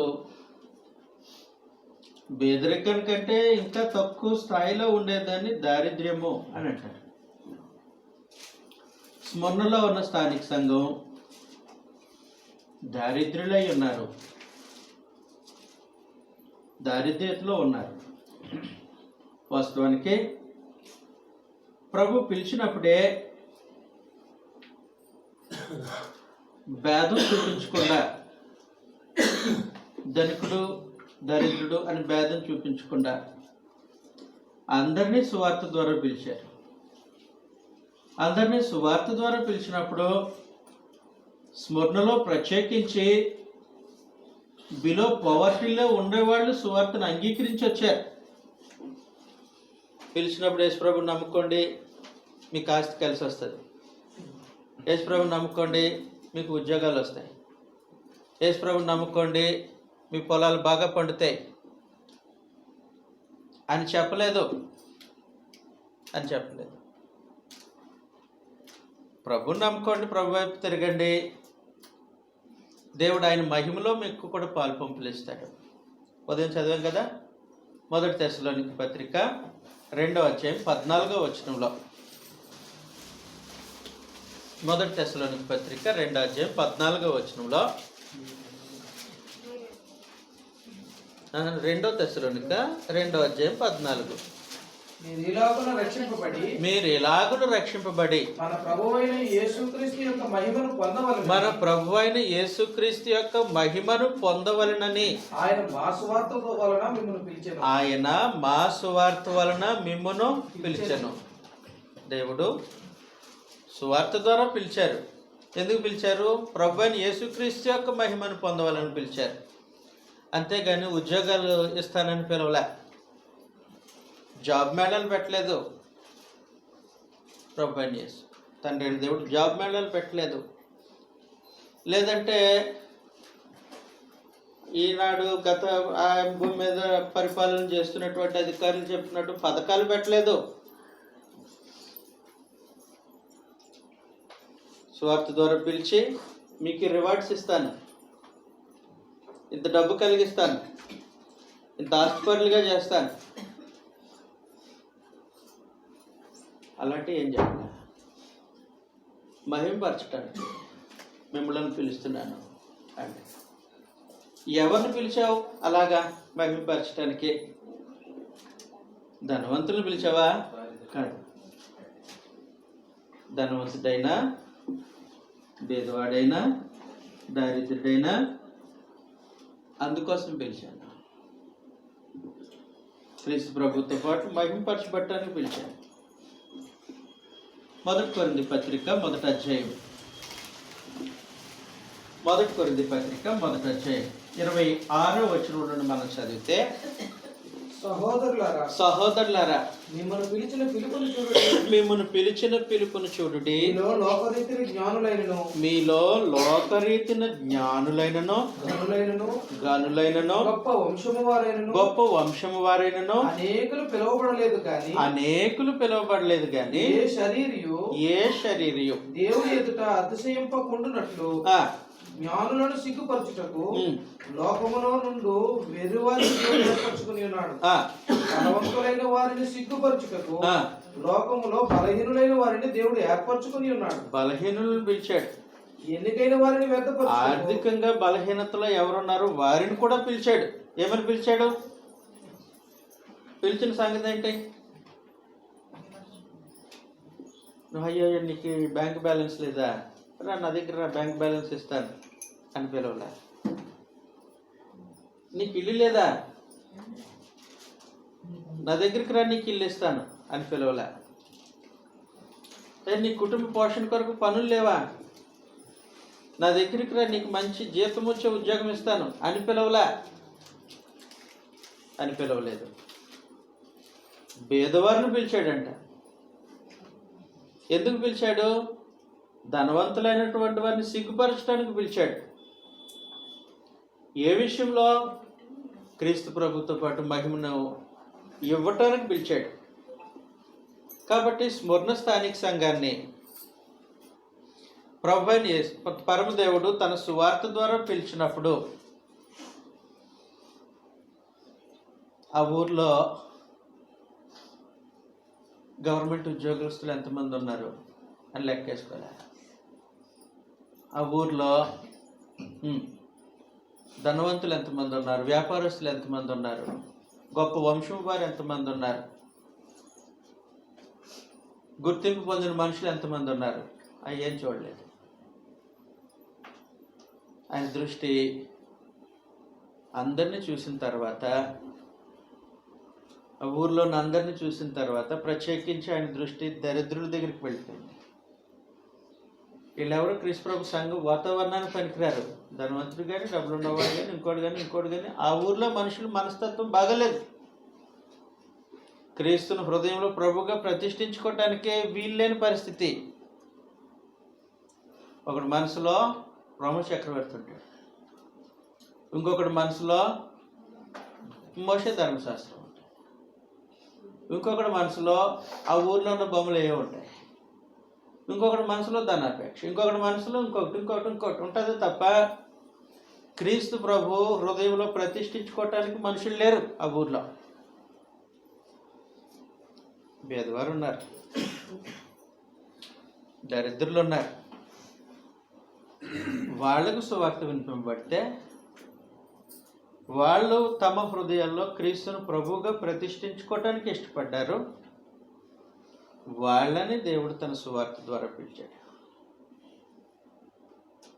పేదరికం కంటే ఇంకా తక్కువ స్థాయిలో ఉండేదాన్ని దారిద్ర్యము అని అంటారు. స్మరణలో ఉన్న స్థానిక సంఘం దారిద్ర్యులై ఉన్నారు, దారిద్ర్యతలో ఉన్నారు. వాస్తవానికి ప్రభు పిలిచినప్పుడే భేదం చూపించకుండా, ధనికుడు దరిద్రుడు అని భేదం చూపించకుండా అందరినీ సువార్త ద్వారా పిలిచారు. అందరినీ సువార్త ద్వారా పిలిచినప్పుడు స్మరణలో ప్రత్యేకించి బిలో పవర్టీలో ఉండేవాళ్ళు సువార్తను అంగీకరించి వచ్చారు. పిలిచినప్పుడు యేసుప్రభుని నమ్ముకోండి, మీకు ఆస్తి కలిసి వస్తుంది. యేసుప్రభుని నమ్ముకోండి, మీకు ఉద్యోగాలు వస్తాయి. యేసుప్రభుని నమ్ముకోండి, మీ పొలాలు బాగా పండుతాయి అని చెప్పలేదు. ప్రభుని నమ్ముకోండి, ప్రభు వైపు తిరగండి, దేవుడు ఆయన మహిమలో మీకు కూడా పాలు పంపులు ఇస్తాడు. ఉదయం చదివాం కదా, 1 తెస్సలోనికీ పత్రిక 2వ అధ్యాయం 14వ వచనంలో. 1 తెస్సలోనికీ పత్రిక 2వ అధ్యాయం 14వ వచనంలో, 2 తెస్సలోనిక 2వ అధ్యాయం 14. మీరు ఇలాగున రక్షింపబడి మన ప్రభువైన యేసుక్రీస్తు యొక్క మహిమను పొందవలెనని ఆయన మా సువార్త వలన మిమ్మును పిలిచెను. దేవుడు సువార్త ద్వారా పిలిచారు. ఎందుకు పిలిచారు? ప్రభువైన యేసుక్రీస్తు యొక్క మహిమను పొందవాలని పిలిచారు. అంతేగాని ఉద్యోగాలు ఇస్తానని పిలవలే, జాబ్ మేళాలు పెట్టలేదు. ప్రభువైన యేసు తండ్రి దేవుడు జాబ్ మేళాలు పెట్టలేదు. లేదంటే ఈనాడు గత ఆ భూమి మీద పరిపాలన చేస్తున్నటువంటి అధికారులు చెప్పినట్టు పథకాలు పెట్టలేదు. స్వార్థ ద్వారా పిలిచి మీకు రివార్డ్స్ ఇస్తాను, ఇంత డబ్బు కలిగిస్తాను, ఇంత ఆస్తిపరులుగా చేస్తాను, అలాంటి ఏం చెప్పాలి? మహింపరచటానికి మిమ్మల్ని పిలుస్తున్నాను అంటే ఎవరిని పిలిచావు అలాగా మహింపరచటానికి? ధనవంతులను పిలిచావా? కాదు. ధనవంతుడైనా, పేదవాడైనా, దారిద్రుడైనా అందుకోసం పిలిచాను. క్రీస్తు ప్రభుతో పాటు మహింపరచబట్టడానికి పిలిచాను. 1 కొరింథీ పత్రిక 1వ అధ్యాయం 26వ వచనం నుండి మనం చదివితే, సహోదరులారా మిమ్మల్ని పిలిచిన పిలుపును చూడుడి. మీలో లోకరీతిన జ్ఞానులైనను గనులైనను గొప్ప వంశము వారైనను అనేకులు పిలువబడలేదు గాని ఏ శరీరియు దేవుని ఎదుట అతిశయింపకుండునట్లు జ్ఞానులను సిగ్గుపరచుటకు లోకములో నుండి వెర్రివారిని ఏర్పరచుకుని ఉన్నాడు. ధనవంతులైన వారిని సిగ్గుపరచుటకు లోకములో బలహీనులైన వారిని దేవుడు ఏర్పరచుకుని ఉన్నాడు. బలహీనులను పిలిచాడు. ఎన్నికైన వారిని వ్యర్థపరచు. ఆర్థికంగా బలహీనతలో ఎవరున్నారు వారిని కూడా పిలిచాడు. ఏమని పిలిచాడు? పిలిచిన సంగతి ఏంటి? అయ్యో నీకు బ్యాంక్ బ్యాలెన్స్ లేదా, రా నా దగ్గర బ్యాంక్ బ్యాలెన్స్ ఇస్తాను అని పిలవలే. నీకు ఇల్లు లేదా, నా దగ్గరికి రా నీకు ఇల్లు ఇస్తాను అని పిలవలే. నీ కుటుంబ పోషణ కొరకు పనులు లేవా, నా దగ్గరికి రా నీకు మంచి జీతం వచ్చే ఉద్యోగం ఇస్తాను అని పిలవలేదు. పేదవారిని పిలిచాడంట. ఎందుకు పిలిచాడు? ధనవంతులైనటువంటి వారిని సిగ్గుపరచడానికి పిలిచాడు. ఏ విషయంలో? క్రీస్తు ప్రభుతో పాటు మహిమను ఇవ్వటానికి పిలిచాడు. కాబట్టి స్మరణ స్థానిక సంఘాన్ని ప్రభువైన యేసు పరమదేవుడు తన సువార్త ద్వారా పిలిచినప్పుడు ఆ ఊర్లో గవర్నమెంట్ ఉద్యోగస్తులు ఎంతమంది ఉన్నారు అని లెక్కేసుకోలే. ఆ ఊర్లో ధనవంతులు ఎంతమంది ఉన్నారు, వ్యాపారస్తులు ఎంతమంది ఉన్నారు, గొప్ప వంశం వారు ఎంతమంది ఉన్నారు, గుర్తింపు పొందిన మనుషులు ఎంతమంది ఉన్నారు, అవి ఏం చూడలేదు. ఆయన దృష్టి అందరినీ చూసిన తర్వాత, ఆ ఊర్లోని అందరినీ చూసిన తర్వాత ప్రత్యేకించి ఆయన దృష్టి దరిద్రుల దగ్గరికి వెళ్ళిపోయింది. వీళ్ళెవరో క్రీస్తు ప్రభు సంఘం వాతావరణానికి పనికిరారు. ధనవంతుడు కానీ, డబ్బులు ఉన్నవాడు కానీ, ఇంకోటి కానీ ఆ ఊర్లో మనుషులు మనస్తత్వం బాగలేదు. క్రీస్తును హృదయంలో ప్రభుగా ప్రతిష్ఠించుకోవటానికే వీల్లేని పరిస్థితి. ఒకటి మనసులో రోమ చక్రవర్తి ఉంటాడు, ఇంకొకటి మనసులో మోషే ధర్మశాస్త్రం ఉంటాయి, ఇంకొకటి మనసులో ఆ ఊర్లో ఉన్న బొమ్మలు ఏవో ఉంటాయి, ఇంకొకటి మనసులో ధనాపేక్ష, ఇంకొకటి మనసులో ఇంకొకటి ఉంటుంది తప్ప క్రీస్తు ప్రభు హృదయంలో ప్రతిష్ఠించుకోవటానికి మనుషులు లేరు. ఆ ఊర్లో పేదవారు ఉన్నారు, దరిద్రులు ఉన్నారు. వాళ్లకు సువార్త వినిపింపబడితే వాళ్ళు తమ హృదయాల్లో క్రీస్తును ప్రభువుగా ప్రతిష్ఠించుకోవటానికి ఇష్టపడ్డారు. వాళ్ళని దేవుడు తన సువార్త ద్వారా పిలిచాడు.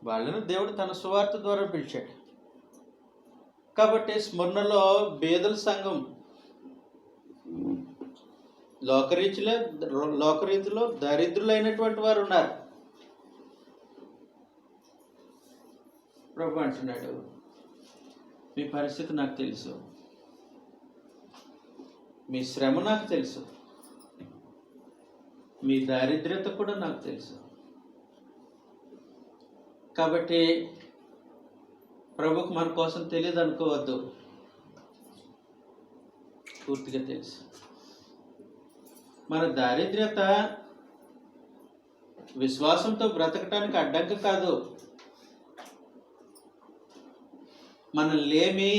వాళ్ళని దేవుడు తన సువార్త ద్వారా పిలిచాడు. కాబట్టి స్మరణలో బేదల సంఘం లోకరీతిలో దరిద్రులైనటువంటి వారు ఉన్నారు. ప్రభు అంటున్నాడు, మీ పరిస్థితి నాకు తెలుసు, మీ శ్రమ నాకు తెలుసు, మీ దారిద్ర్యత కూడా నాకు తెలుసు. కాబట్టి ప్రభుకు మన కోసం తెలియదు అనుకోవద్దు, పూర్తిగా తెలుసు. మన దారిద్ర్యత విశ్వాసంతో బ్రతకటానికి అడ్డంకి కాదు, మన లేమి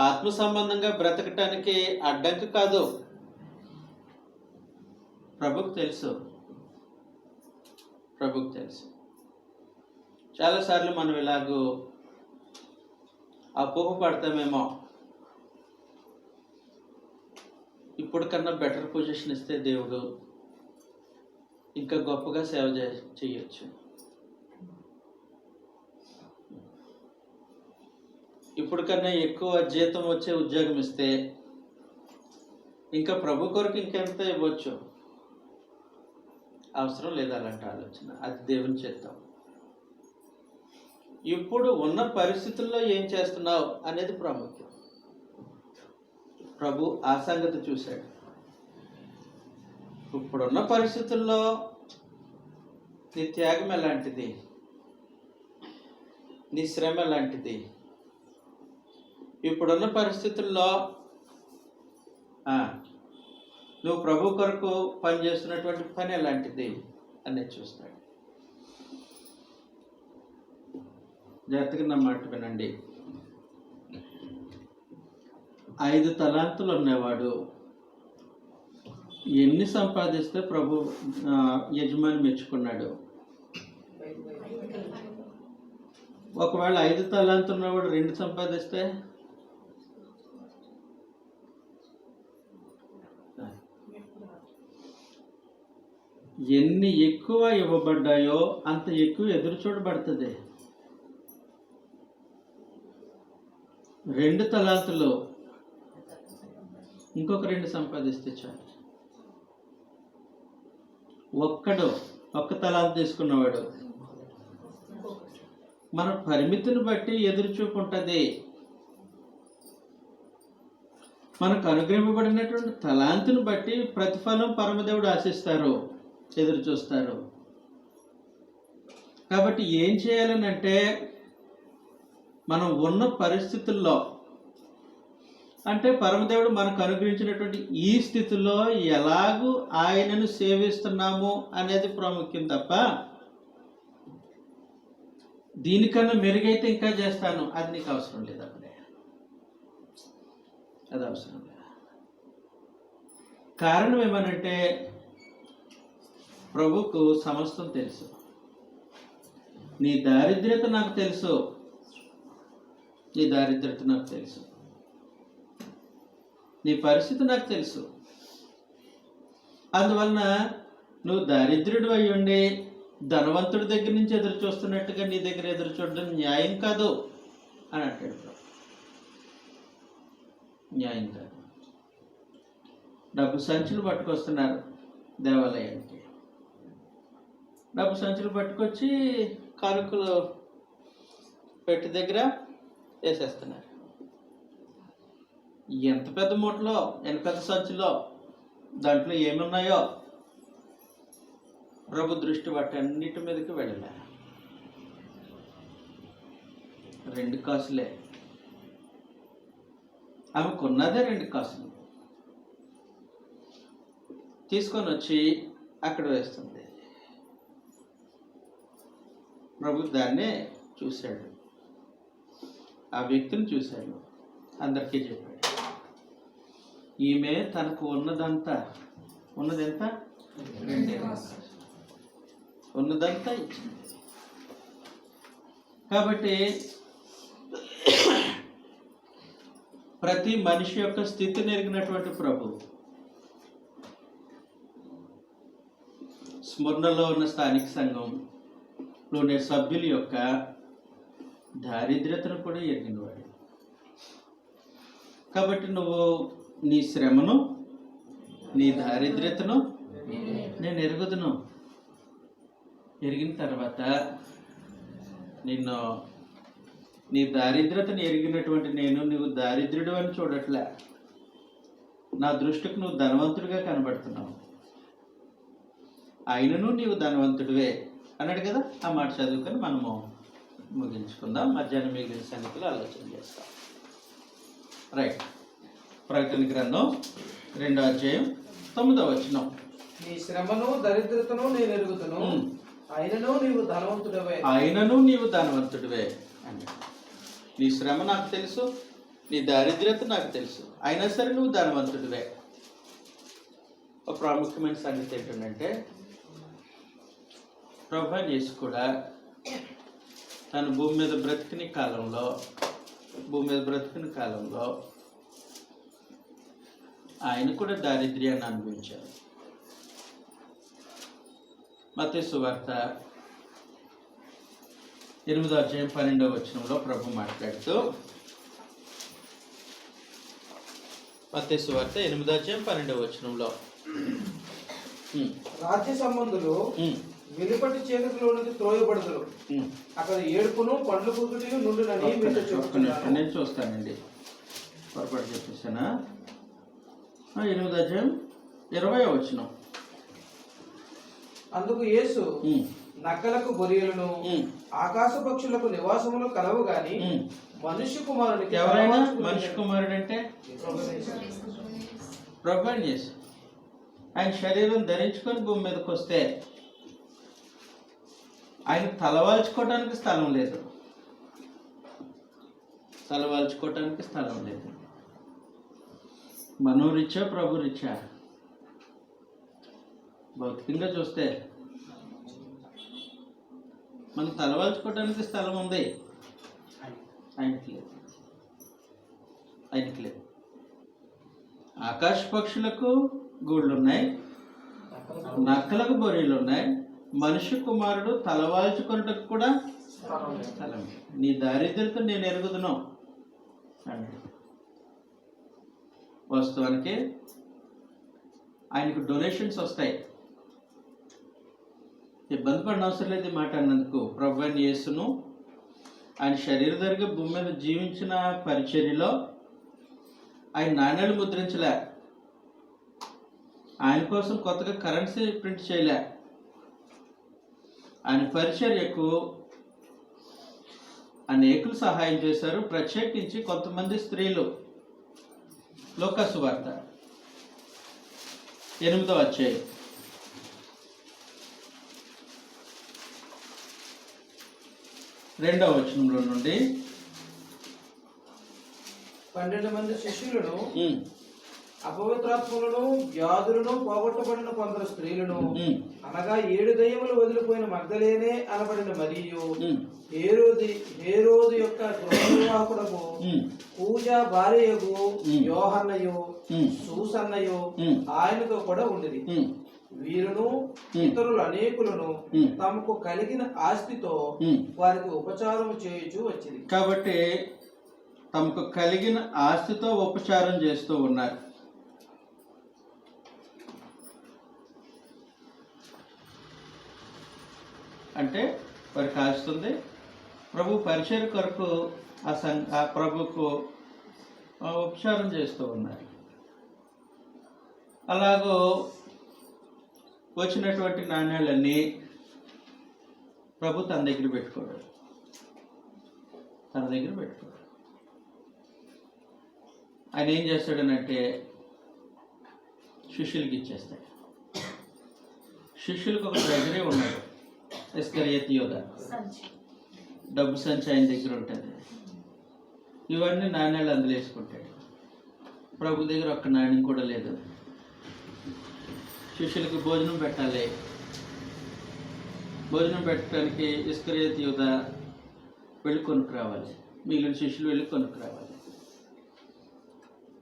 ఆత్మ సంబంధంగా బ్రతకటానికి అడ్డంకి కాదు. ప్రభుకు తెలుసు, ప్రభుకు తెలుసు. చాలాసార్లు మనం ఇలాగూ అపోహ పడతామేమో, ఇప్పుడు కన్నా బెటర్ పొజిషన్ ఇస్తే దేవుడు ఇంకా గొప్పగా సేవ చేయొచ్చు. ఇప్పుడు కన్నా ఎక్కువ జీతం వచ్చే ఉద్యోగం ఇస్తే ఇంకా ప్రభు కొరకు ఇంకెంత ఇవ్వచ్చు. అవసరం లేదు అలాంటి ఆలోచన, అది దేవుని చేద్దాం. ఇప్పుడు ఉన్న పరిస్థితుల్లో ఏం చేస్తున్నావు అనేది ప్రాముఖ్యం. ప్రభు ఆ సంగతి చూశాడు. ఇప్పుడున్న పరిస్థితుల్లో నీ త్యాగం ఎలాంటిది, నీ శ్రమ ఎలాంటిది, ఇప్పుడున్న పరిస్థితుల్లో నువ్వు ప్రభు కొరకు పనిచేస్తున్నటువంటి పని ఎలాంటిది అనేది చూస్తాడు. జాగ్రత్తగా నా మాట వినండి. 5 తలాంతులు ఉన్నవాడు ఎన్ని సంపాదిస్తే ప్రభు యజమాని మెచ్చుకున్నాడు? ఒకవేళ 5 తలాంతులు ఉన్నవాడు 2 సంపాదిస్తే ఎన్ని ఎక్కువ ఇవ్వబడ్డాయో అంత ఎక్కువ ఎదురు చూడబడుతుంది. 2 తలాంతులు ఇంకొక 2 సంపాదిస్తే చాలు. ఒక్క తలాంతు తీసుకున్నవాడు మన పరిమితిని బట్టి ఎదురు చూపు ఉంటుంది. మనకు అనుగ్రహింపబడినటువంటి తలాంతుని బట్టి ప్రతిఫలం పరమదేవుడు ఆశిస్తారు, ఎదురు చూస్తారు. కాబట్టి ఏం చేయాలని అంటే, మనం ఉన్న పరిస్థితుల్లో, అంటే పరమదేవుడు మనకు అనుగ్రహించినటువంటి ఈ స్థితిలో ఎలాగూ ఆయనను సేవిస్తున్నాము అనేది ప్రాముఖ్యం తప్ప, దీనికన్నా మెరుగైతే ఇంకా చేస్తాను అది నీకు అవసరం లేదు. అప్పుడే అది అవసరం లేదు. కారణం ఏమనంటే, ప్రభుకు సమస్తం తెలుసు. నీ దారిద్ర్యత నాకు తెలుసు, నీ దారిద్ర్యత నాకు తెలుసు, నీ పరిస్థితి నాకు తెలుసు. అందువలన నువ్వు దారిద్ర్యుడు అయి ఉండి ధనవంతుడి దగ్గర నుంచి ఎదురు చూస్తున్నట్టుగా నీ దగ్గర ఎదురు చూడడం న్యాయం కాదు అని అంటాడు. న్యాయం కాదు. డబ్బు సంచులు పట్టుకొస్తున్నారు దేవాలయానికి. డబ్బు సంచులు పట్టుకొచ్చి కానుకలు పెట్టి దగ్గర వేసేస్తున్నారు. ఎంత పెద్ద మూటలో, ఎంత పెద్ద సంచులో, దాంట్లో ఏమున్నాయో ప్రభు దృష్టి వాటన్నిటి మీదకి వెళ్ళలే. 2 కాసులే. ఆమె కొన్నదే 2 కాసులు తీసుకొని వచ్చి అక్కడ వేస్తుంది. ప్రభు దాన్నే చూశాడు, ఆ వ్యక్తిని చూశాడు, అందరికీ చెప్పాడు. ఈమె తనకు ఉన్నదంతా ఉన్నదంతా ఇచ్చింది. కాబట్టి ప్రతి మనిషి యొక్క స్థితిని ఎరిగినటువంటి ప్రభు స్మరణలో ఉన్న స్థానిక సంఘంలో ఉండే సభ్యుల యొక్క దారిద్ర్యతను కూడా ఎరిగినవాడు. కాబట్టి నువ్వు నీ శ్రమను, నీ దారిద్ర్యతను నేను ఎరుగుదును. ఎరిగిన తర్వాత నిన్ను, నీ దారిద్రతను ఎరిగినటువంటి నేను నువ్వు దారిద్ర్యుడు అని చూడట్లే. నా దృష్టికి నువ్వు ధనవంతుడిగా కనబడుతున్నావు. అయినను నీవు ధనవంతుడివే అన్నాడు కదా. ఆ మాట చదువుకొని మనము ముగించుకుందాం. మధ్యాహ్నం మిగిలిన సంగతులు ఆలోచన చేస్తాం. రైట్. ప్రకటన గ్రంథం 2వ అధ్యాయం 9వ వచనం. నీ శ్రమను దరిద్రతను నేను ఎరుగుతును, అయినను నీవు ధనవంతుడివే. అయినను నీవు ధనవంతుడివే అని. నీ శ్రమ నాకు తెలుసు, నీ దారిద్ర్యత నాకు తెలుసు, అయినా సరే నువ్వు ధనవంతుడివే. ఒక ప్రాముఖ్యమైన సంగతి ఏంటంటే ప్రభువైన యేసు కూడా తను భూమి మీద బ్రతికిన కాలంలో ఆయన కూడా దారిద్ర్యాన్ని అనుభవించారు. మత్తయి సువార్త 8వ అధ్యాయం 12వ వచనంలో ప్రభు మాట్లాడుతూ, మత్తయి సువార్త 8వ అధ్యాయం 12వ వచనంలో, రాజ్య సంబంధులు వెలుపటి చీకటిలోనికి త్రోయబడుదురు, అక్కడ ఏడుపును పండ్లు కుదుటి నుండునని మీతో చెప్తున్నాను. నేను చూస్తానండి, పొరపాటు చెప్పేసానా? 8వ అధ్యాయం 20వ వచనం. అందుకు యేసు, నక్కలకు గొరియలను ఆకాశ పక్షులకు నివాసములు కలవు గాని మనుష్య కుమారునికి. ఎవరైనా మనుష్య కుమారుడు అంటే ప్రభువైన యేసు. ఆయన శరీరం ధరించుకొని భూమి మీదకి వస్తే ఆయన తలవాల్చుకోవటానికి స్థలం లేదు. మనోరీత్యా ప్రభు రీత్యా భౌతికంగా చూస్తే మనం తలవాల్చుకోవటానికి స్థలం ఉంది, ఆయనకి లేదు. ఆకాశ పక్షులకు గూళ్ళు ఉన్నాయి, నక్కలకు బొరీలు ఉన్నాయి. మనుష్య కుమారుడు తలవాల్చుకున్నట్టుకు కూడా స్థలం. నీ దారిద్ర్యత నేను ఎరుగుదును అండి. వాస్తవానికి ఆయనకు డొనేషన్స్ వస్తాయి. ఇబ్బంది పడిన అవసరం లేదు ఈ మాట అన్నందుకు. ప్రభువైన యేసును ఆయన శరీరధారిగా భూమి మీద జీవించిన పరిచర్యలో ఆయన నాణ్యాలు ముద్రించలే, ఆయన కోసం కొత్తగా కరెన్సీ ప్రింట్ చేయలే. ఆయన పరిచర్యకు అనేకులు సహాయం చేశారు, ప్రత్యేకించి కొంతమంది స్త్రీలు. లూకా సువార్త 8వ అధ్యాయం 2వ వచనంలో నుండి 12 మంది శిష్యులను, అపవిత్రాత్మలను, వ్యాధులను పోగొట్టబడిన కొందరు స్త్రీలను, అనగా 7 దయ్యములు వదిలిపోయిన మగ్దలేనే అనబడిన మరియు హేరోదు యొక్క గృహనిర్వాహకుడకు పూజా భార్యయగు యోహన్నయు సూసన్నయు ఆయనతో కూడా ఉండేది. వీరును ఇతరులు అనేకులను తమకు కలిగిన ఆస్తితో వారికి ఉపచారం చేయుచూ వచ్చింది. కాబట్టి తమకు కలిగిన ఆస్తితో ఉపచారం చేస్తూ ఉన్నారు. అంటే వారికి ఆస్తుంది. ప్రభు పరిచయ కొరకు ఆ ప్రభుకు ఉపచారం చేస్తూ ఉన్నారు. అలాగో వచ్చినటువంటి నాణ్యాలన్నీ ప్రభు తన దగ్గర పెట్టుకోడు. ఆయన ఏం చేస్తాడనంటే శిష్యులకి ఇచ్చేస్తాడు. శిష్యులకు ఒక ట్రెజరీ ఉన్నాడు, ఇస్కరియోతు యూదా. డబ్బు సంచి ఆయన దగ్గర ఉంటుంది. ఇవన్నీ నాణ్యాలు అందులో వేసుకుంటాడు. ప్రభు దగ్గర ఒక్క నాణ్యం కూడా లేదు. శిష్యులకు భోజనం పెట్టాలి. భోజనం పెట్టడానికి ఇస్కరియోతు యూదా వెళ్ళి కొనుక్కు రావాలి, మిగిలిన శిష్యులు వెళ్ళి కొనుక్కు రావాలి.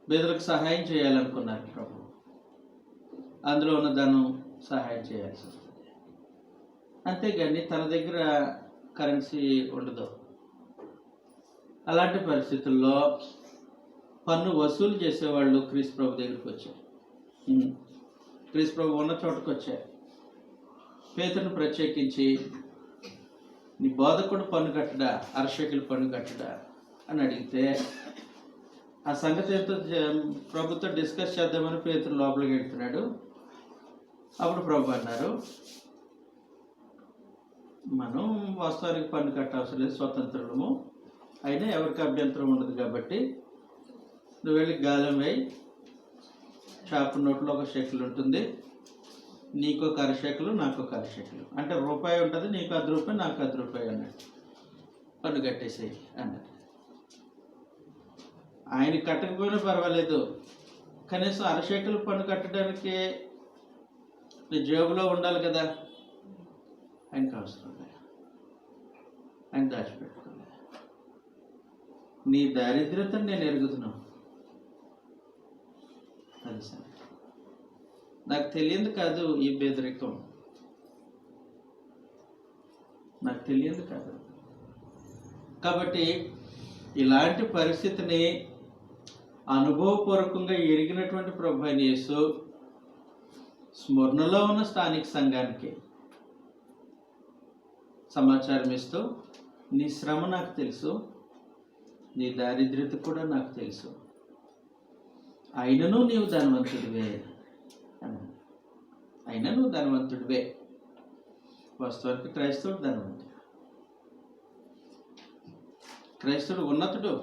పేదలకు సహాయం చేయాలనుకున్నారు ప్రభు. అందులో ఉన్న ధనం సహాయం చేయాల్సి వస్తుంది. అంతేగాని తన దగ్గర కరెన్సీ ఉండదు. అలాంటి పరిస్థితుల్లో పన్ను వసూలు చేసేవాళ్ళు క్రీస్తు ప్రభు దగ్గరికి వచ్చారు. క్రీస్తు ప్రభు ఉన్న చోటకు వచ్చారు. పేతురును ప్రత్యేకించి, నీ బోధకుడు పన్ను కట్టడా, అరశేకులు పన్ను కట్టడా అని అడిగితే, ఆ సంగతి ఎంతో ప్రభుతో డిస్కస్ చేద్దామని పేతురు లోపలికి వెళ్తున్నాడు. అప్పుడు ప్రభు అన్నారు, మనం వాస్తవానికి పన్ను కట్టవసరం లేదు, స్వతంత్రులము, అయినా ఎవరికి అభ్యంతరం ఉండదు కాబట్టి నువ్వు వెళ్ళి గాలం వేయి, చేప నోట్లో ఒక షెకిల్ ఉంటుంది, నీకు ఒక అరశేకులు, నాకు ఒక అరశేకులు, అంటే రూపాయి ఉంటుంది, నీకు ₹10 నాకు ₹10 అన్నాడు. పన్ను కట్టేసేయి అన్నాడు. ఆయన కట్టకపోయినా పర్వాలేదు, కనీసం అరశేకులు పన్ను కట్టడానికి నీ జేబులో ఉండాలి కదా. ఆయనకు అవసరం లేదు, ఆయన దాచిపెట్టుకోలేదు. నీ దారిద్ర్యతను నేను ఎరుగుతున్నాను, అది సరే. నాకు తెలియదు కాదు ఈ పేదరికం, నాకు తెలియదు కాదు. కాబట్టి ఇలాంటి పరిస్థితిని అనుభవపూర్వకంగా ఎరిగినటువంటి ప్రభు అయిన యేసు స్మరణలో ఉన్న స్థానిక సంఘానికి సమాచారం ఇస్తూ, నీ శ్రమ నాకు తెలుసు, నీ దారిద్ర్యత కూడా నాకు తెలుసు, అయినను నీవు ధనవంతుడివే అన్నాడు. అయినా నువ్వు ధనవంతుడివే. వాస్తవానికి క్రైస్తవుడు ధనవంతుడు, క్రైస్తవుడు ఉన్నతుడు,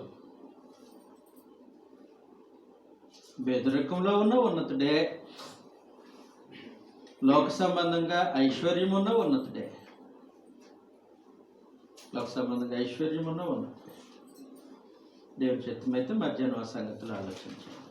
పేదరికంలో ఉన్న ఉన్నతుడే, లోక సంబంధంగా ఐశ్వర్యం ఉన్న ఉన్నతుడే, లోక సంబంధంగా ఐశ్వర్యం ఉన్న ఉన్నతుడే. దేవుని చిత్తమైతే మధ్యాహ్నం ఆ సంగతులు ఆలోచించాలి.